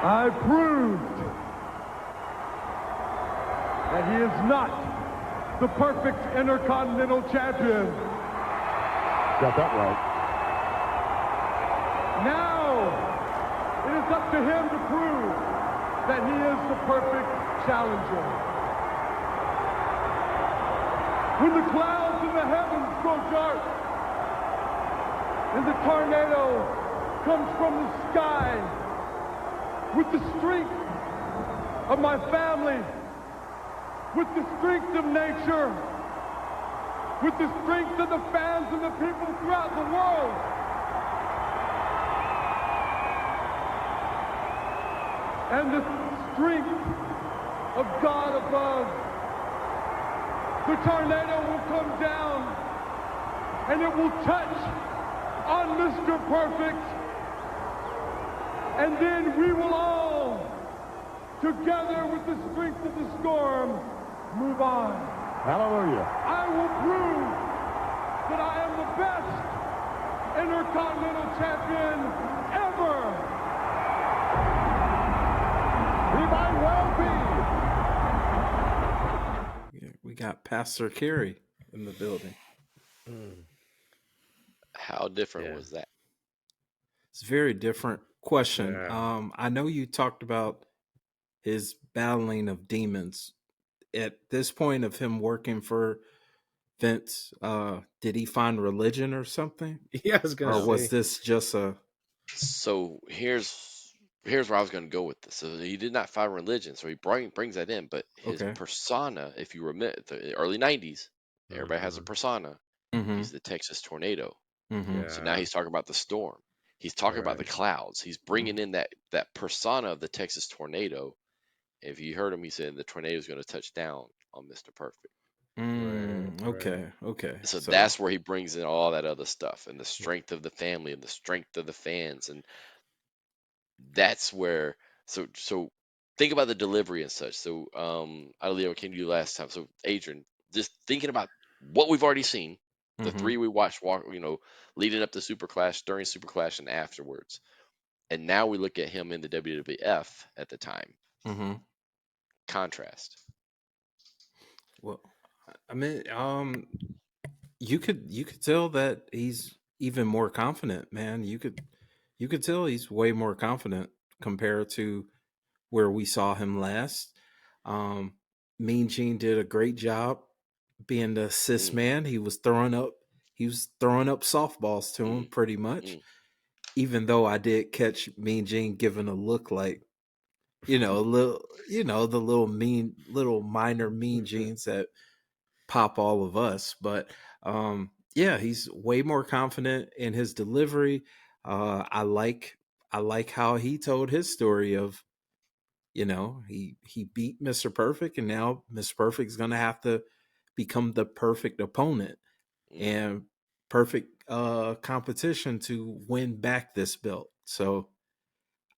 S12: I proved that he is not the perfect Intercontinental Champion.
S2: Got that right.
S12: Now, it is up to him to prove that he is the perfect challenger. When the clouds in the heavens grow dark and the tornado comes from the sky, with the strength of my family, with the strength of nature, with the strength of the fans and the people throughout the world, and the strength of God above, the tornado will come down and it will touch on Mr. Perfect, and then we will all, together with the strength of the storm, move on.
S2: Hallelujah.
S12: I will prove that I am the best Intercontinental Champion ever.
S2: might well be.
S9: Yeah, we got Pastor Kerry in the building.
S8: How different
S10: Yeah.
S8: was that?
S9: It's a very different question.
S10: Yeah.
S9: I know you talked about his battling of demons. At this point of him working for Vince, did he find religion or something?
S10: Yeah, I was gonna
S9: Or
S8: No.
S9: was
S10: say.
S9: this just a
S8: So here's where I was going to go with this. So he did not find religion, so he brings that in. But his
S9: okay?
S8: persona, if you remember, the early '90s, everybody has a
S10: Mhm.
S8: persona.
S9: Mm-hmm.
S8: He's the Texas tornado.
S9: Mm-hmm.
S8: So now
S10: Yeah.
S8: he's talking about the storm. He's talking about the
S10: Right.
S8: clouds. He's bringing in that persona of the Texas tornado. If you heard him, he said the tornado is going to touch down on Mr. Perfect.
S10: Right. Right.
S9: Okay. Okay.
S8: So
S9: So
S8: that's where he brings in all that other stuff and the strength of the family and the strength of the fans, and that's where. So think about the delivery and such. So Adelio came to you last time. So Adrian, just thinking about what we've already seen, the
S9: mm-hmm.
S8: three we watched leading up to Super Clash, during Super Clash, and afterwards, and now we look at him in the WWF at the time.
S9: Mm-hmm.
S8: Contrast.
S9: Well, I mean, you could tell that he's even more confident, man. You could tell he's way more confident compared to where we saw him last. Um, Mean Gene did a great job being the assist
S8: Mm,
S9: man. He was throwing up softballs to him
S8: mm,
S9: pretty much.
S8: mm,
S9: Even though I did catch Mean Gene giving a look like, a little, the little minor Mean Genes that pop all of us. But yeah, he's way more confident in his delivery. I like how he told his story of, he beat Mr. Perfect, and now Mr. Perfect's gonna have to become the perfect opponent
S8: mm,
S9: and perfect competition to win back this belt. So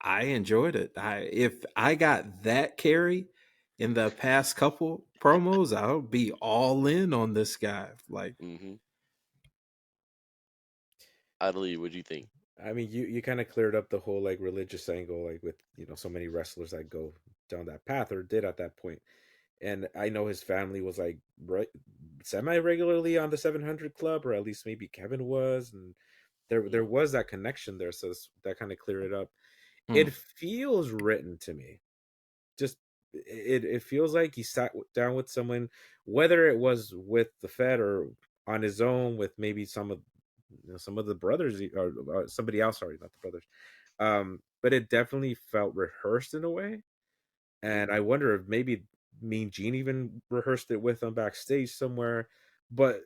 S9: I enjoyed it. If I got that carry in the past couple promos, I would be all in on this guy. Like,
S8: mm-hmm. Adelie, what do you think?
S10: I mean, you kind of cleared up the whole like religious angle, like with so many wrestlers that go down that path or did at that point. And I know his family was like semi regularly on the 700 Club, or at least maybe Kevin was, and there
S8: Mm,
S10: was that connection there, so that kind of cleared it up.
S9: hmm,
S10: It feels written to me. Just it feels like he sat down with someone, whether it was with the Fed or on his own with maybe some of the brothers or somebody else. Sorry, not the brothers. But it definitely felt rehearsed in a way,
S8: mm,
S10: and I wonder if maybe Mean Gene even rehearsed it with him backstage somewhere. But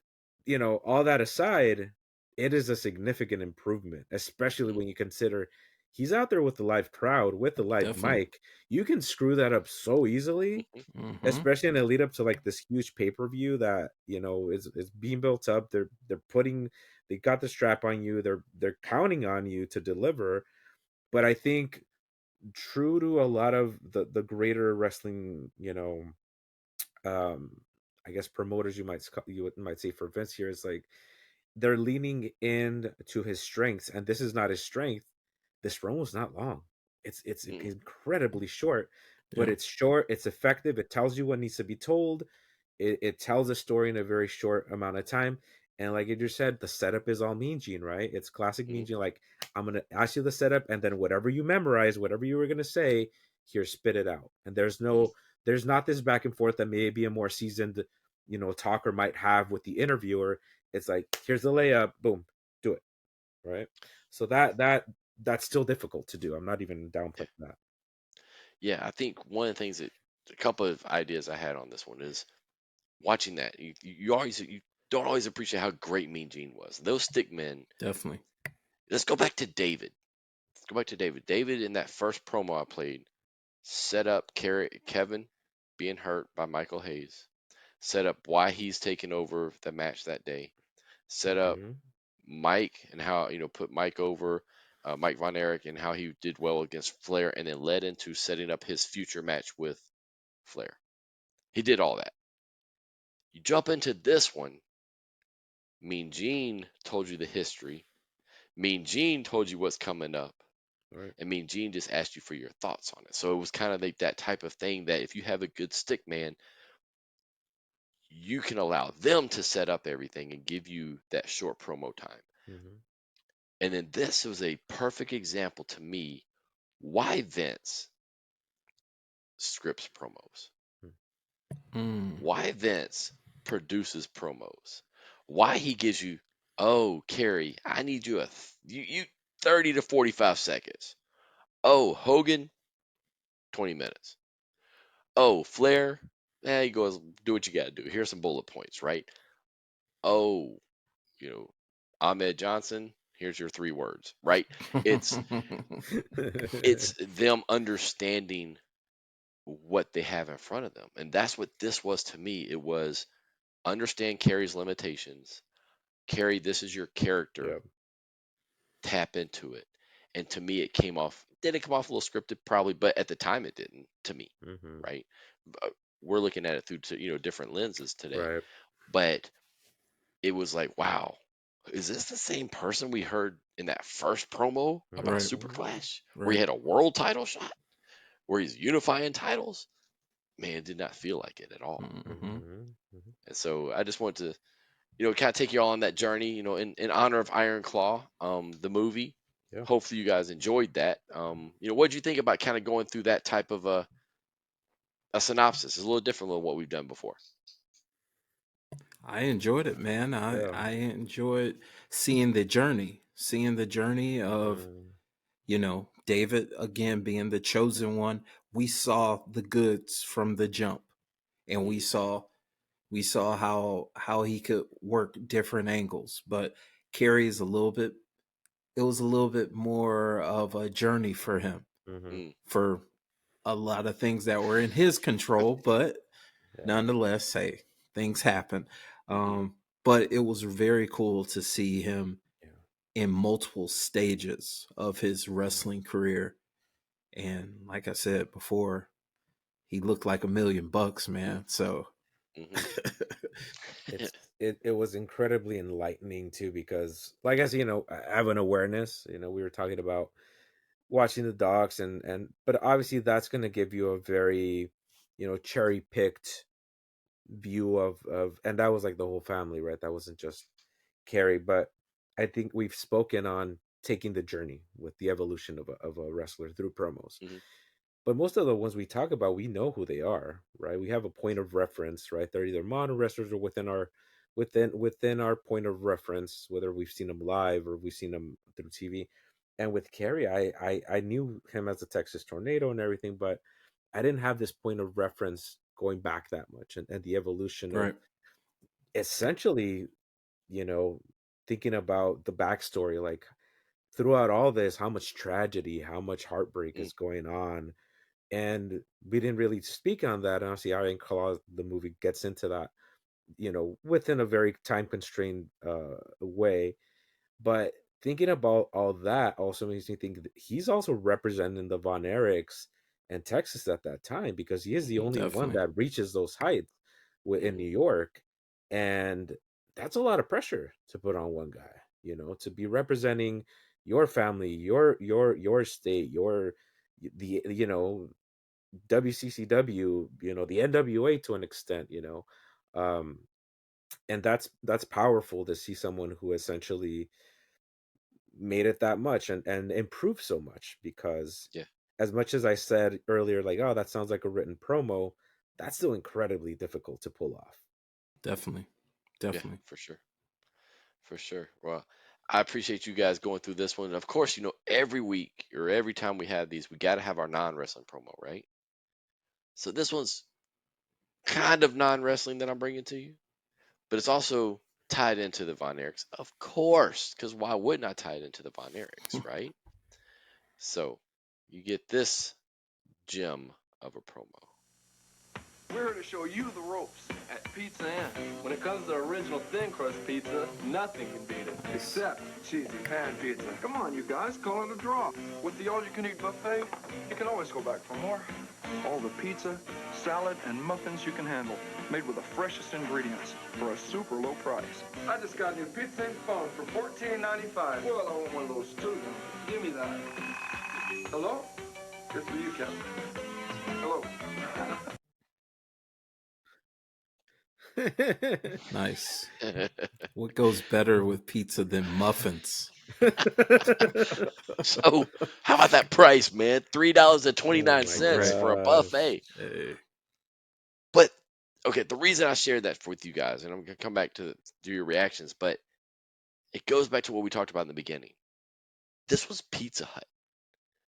S10: all that aside, it is a significant improvement, especially
S8: mm,
S10: when you consider he's out there with the live crowd, with the live
S9: definitely.
S10: mic. You can screw that up so easily,
S9: Hmm.
S10: especially in a lead up to like this huge pay-per-view that is being built up. They got the strap on you. They're counting on you to deliver. But I think true to a lot of the greater wrestling, um I guess promoters, you might say, for Vince here, is like they're leaning in to his strengths, and this is not his strength. This run was not long. It's
S8: mm,
S10: incredibly short, but
S9: Yeah.
S10: it's short, it's effective, it tells you what needs to be told. It tells a story in a very short amount of time. And like you just said, the setup is all Mean Gene, right? It's classic Mean
S8: mm,
S10: Gene. Like, I'm gonna ask you the setup, and then whatever you memorize, whatever you were gonna say, here, spit it out. And
S8: mm.
S10: there's not this back and forth that maybe a more seasoned, talker might have with the interviewer. It's like, here's the layup, boom, do it, right? So that's still difficult to do. I'm not even downplaying that.
S8: Yeah, I think one of the things that a couple of ideas I had on this one is watching that. You don't always appreciate how great Mean Gene was. Those stick men.
S9: Definitely.
S8: Let's go back to David. Let's go back to David. David in that first promo I played set up Kevin being hurt by Michael Hayes. Set up why he's taking over the match that day. Set up
S10: Hmm.
S8: Mike and how put Mike over, Mike Von Erich, and how he did well against Flair, and then led into setting up his future match with Flair. He did all that. You jump into this one. Mean Gene told you the history. Mean Gene told you what's coming up.
S10: Right.
S8: I mean, Gene just asked you for your thoughts on it. So it was kind of like that type of thing that if you have a good stick man, you can allow them to set up everything and give you that short promo time.
S10: Mm-hmm.
S8: And then this was a perfect example to me why Vince scripts promos, why Vince produces promos, why he gives you, oh, Kerry, I need you you 30 to 45 seconds. Oh, Hogan, 20 minutes. Oh, Flair, he goes, do what you got to do. Here's some bullet points, right? Oh, Ahmed Johnson, here's your 3 words, right? It's it's them understanding what they have in front of them. And that's what this was to me. It was understand Kerry's limitations. Kerry, this is your character.
S10: Yep.
S8: Tap into it. And to me, it did it come off a little scripted? Probably, but at the time it didn't to me,
S10: Mm-hmm.
S8: right? We're looking at it through different lenses today.
S10: Right.
S8: But it was like, wow, is this the same person we heard in that first promo about
S9: Right.
S8: Super Clash? Where he
S9: Right.
S8: had a world title shot? Where he's unifying titles? Man, it did not feel like it at all.
S9: Mm-hmm.
S8: And so I just want to, kind of take you all on that journey, in honor of Iron Claw, the movie.
S10: Yeah.
S8: Hopefully you guys enjoyed that. What did you think about kind of going through that type of a synopsis? It's a little different than what we've done before.
S9: I enjoyed it, man.
S10: Yeah.
S9: I enjoyed seeing the journey of, David again being the chosen one. We saw the goods from the jump, and we saw how he could work different angles. But Kerry is it was a little bit more of a journey for him,
S10: Mm-hmm.
S9: for a lot of things that were in his control, but nonetheless, hey, things happen. But it was very cool to see him in multiple stages of his wrestling career. And like I said before, he looked like $1,000,000, man. So
S10: it was incredibly enlightening too, because like I said, I have an awareness. We were talking about watching the docs, but obviously that's going to give you a very cherry picked view of, and that was like the whole family, right? That wasn't just Kerry. But I think we've spoken on taking the journey with the evolution of a wrestler through promos. But most of the ones we talk about, we know who they are, right? We have a point of reference, right? They're either modern wrestlers or within our point of reference, whether we've seen them live or we've seen them through TV. And with Kerry, I knew him as a Texas Tornado and everything, but I didn't have this point of reference going back that much, and the evolution of
S9: right.
S10: essentially, thinking about the backstory, like throughout all this, how much tragedy, how much heartbreak is going on. And we didn't really speak on that. And obviously, Iron Claw, the movie, gets into that, within a very time constrained way. But thinking about all that also makes me think that he's also representing the Von Erichs and Texas at that time, because he is the only one
S9: Definitely.
S10: that reaches those heights in New York. And that's a lot of pressure to put on one guy, to be representing your family, your state, the WCCW, the NWA to an extent, um, and that's powerful to see someone who essentially made it that much and improved so much. Because
S8: Yeah.
S10: as much as I said earlier, like, oh, that sounds like a written promo, that's still incredibly difficult to pull off.
S9: Definitely.
S8: Yeah, for sure. For sure. Well, I appreciate you guys going through this one. And of course, every week or every time we have these, we got to have our non-wrestling promo, right? So this one's kind of non-wrestling that I'm bringing to you, but it's also tied into the Von Erichs, of course, because why wouldn't I tie it into the Von Erichs, right? So you get this gem of a promo.
S13: We're here to show you the ropes at Pizza Inn. When it comes to original thin crust pizza, nothing can beat it.
S6: Except cheesy pan pizza. Come on, you guys, call it a draw. With the all-you-can-eat buffet, you can always go back for more. All the pizza, salad, and muffins you can handle, made with the freshest ingredients for a super low price. I just got a new Pizza Inn phone for $14.95. Well, I want one of those too. Give me that.
S13: Hello? It's for you, Captain. Hello.
S9: Nice. What goes better with pizza than muffins?
S8: So, how about that price, man? $3.29 for a
S10: gosh.
S8: buffet.
S9: Hey.
S8: But okay, the reason I shared that with you guys, and I'm gonna come back to do your reactions, but it goes back to what we talked about in the beginning. This was Pizza Hut.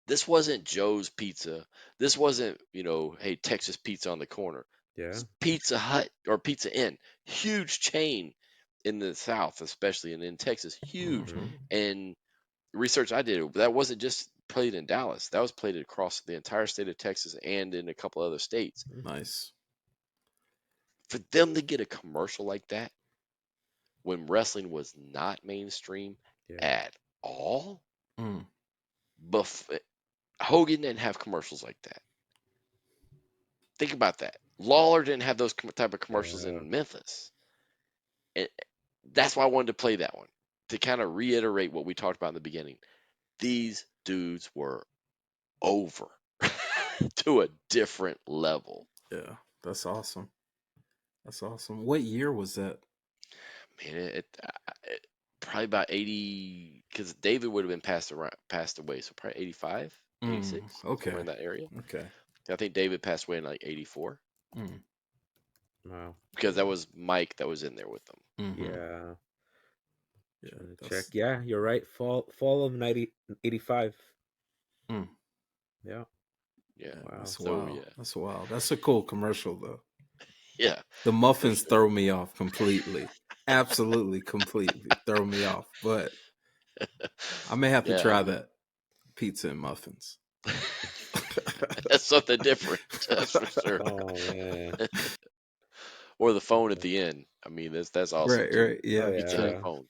S8: This wasn't Joe's Pizza. This wasn't, hey, Texas Pizza on the corner.
S10: Yeah.
S8: It's Pizza Hut or Pizza Inn, huge chain in the South, especially, and in Texas, huge.
S10: Mm-hmm.
S8: And research I did, that wasn't just played in Dallas. That was played across the entire state of Texas and in a couple other states.
S9: Nice.
S8: For them to get a commercial like that when wrestling was not mainstream
S10: Yeah.
S8: at all,
S9: Mm.
S8: Hogan didn't have commercials like that. Think about that. Lawler didn't have those type of commercials
S10: Yeah.
S8: in Memphis. And that's why I wanted to play that one to kind of reiterate what we talked about in the beginning. These dudes were over to a different level.
S9: Yeah, that's awesome. That's awesome. What year was that?
S8: Man, it probably about 80, because David would have been passed away, so probably 85, 86, somewhere
S9: Okay.
S8: in that area.
S9: Okay.
S8: I think David passed away in like 84,
S10: Wow.
S8: because that was Mike that was in there with them.
S9: Mm-hmm.
S10: Yeah.
S9: Yeah.
S10: Trying to check. Yeah, you're right. Fall of 85.
S9: Mm.
S10: Yeah.
S8: Yeah.
S10: Wow.
S9: That's
S8: So
S9: wild.
S8: yeah,
S9: That's wild. That's a cool commercial though.
S8: yeah,
S9: The
S8: for
S9: muffins
S8: sure.
S9: throw me off completely. Absolutely, completely throw me off. But I may have to
S8: Yeah, I
S9: try
S8: mean,
S9: that pizza and muffins.
S8: that's something different. That's for sure.
S10: Oh man.
S8: Or the phone at the end. I mean, that's awesome
S9: Right,
S8: too.
S9: right.
S10: Oh
S9: Yeah,
S8: Pizza and
S9: true.
S10: yeah.
S8: phone.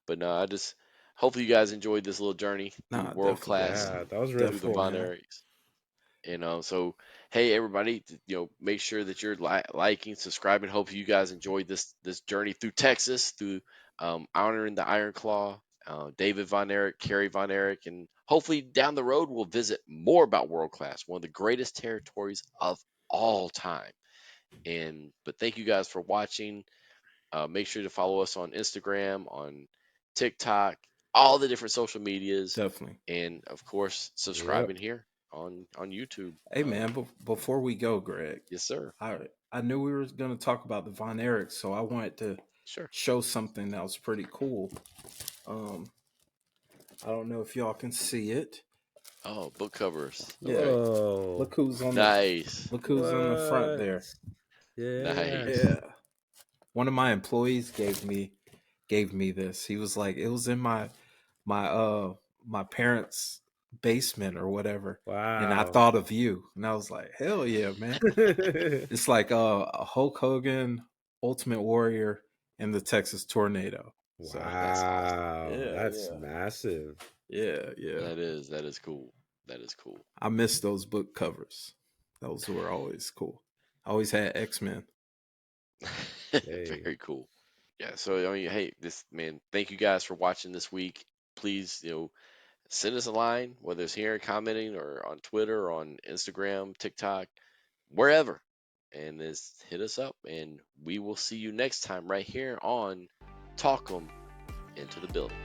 S8: But no, I just hopefully you guys enjoyed this little journey through
S9: Nah,
S8: world
S9: definitely,
S8: class,
S10: Yeah,
S9: man.
S10: that was real
S8: through the
S9: Definitely,
S10: cool.
S8: Von
S9: man.
S8: Erichs. So hey everybody, make sure that you're liking, subscribing. Hope you guys enjoyed this journey through Texas, through honoring the Iron Claw, David Von Erich, Kerry Von Erich, and hopefully down the road we'll visit more about world class, one of the greatest territories of all time. But thank you guys for watching. Make sure to follow us on Instagram, on TikTok, all the different social medias,
S9: Definitely.
S8: and of course
S10: Yep.
S8: subscribing here on YouTube.
S9: Hey, man. Before we go, Greg,
S8: Yes, sir.
S9: I knew we were going to talk about the Von Erich, so I wanted to
S8: Sure.
S9: show something that was pretty cool. I don't know if y'all can see it.
S8: Oh, book covers.
S9: Yeah.
S8: Okay.
S10: Whoa.
S9: Look who's on the
S8: Nice.
S9: front
S10: What?
S9: there.
S10: Yes.
S8: Nice.
S9: Yeah. One of my employees gave me this. He was like, it was in my my parents' basement or whatever. And I
S10: Wow.
S9: thought of you. And I was like, hell yeah, man. It's like a Hulk Hogan, Ultimate Warrior, and the Texas Tornado. So
S8: That's awesome.
S10: Wow.
S9: yeah,
S10: That's
S9: yeah.
S10: massive.
S9: Yeah, yeah.
S8: That is cool. That is cool.
S9: I miss those book covers. Those were always cool. I always had X-Men.
S10: Hey.
S8: Very cool. Yeah. So I mean, hey, thank you guys for watching this week. Please, send us a line, whether it's here commenting or on Twitter or on Instagram, TikTok, wherever. And just hit us up, and we will see you next time right here on Talk 'em Into the Building.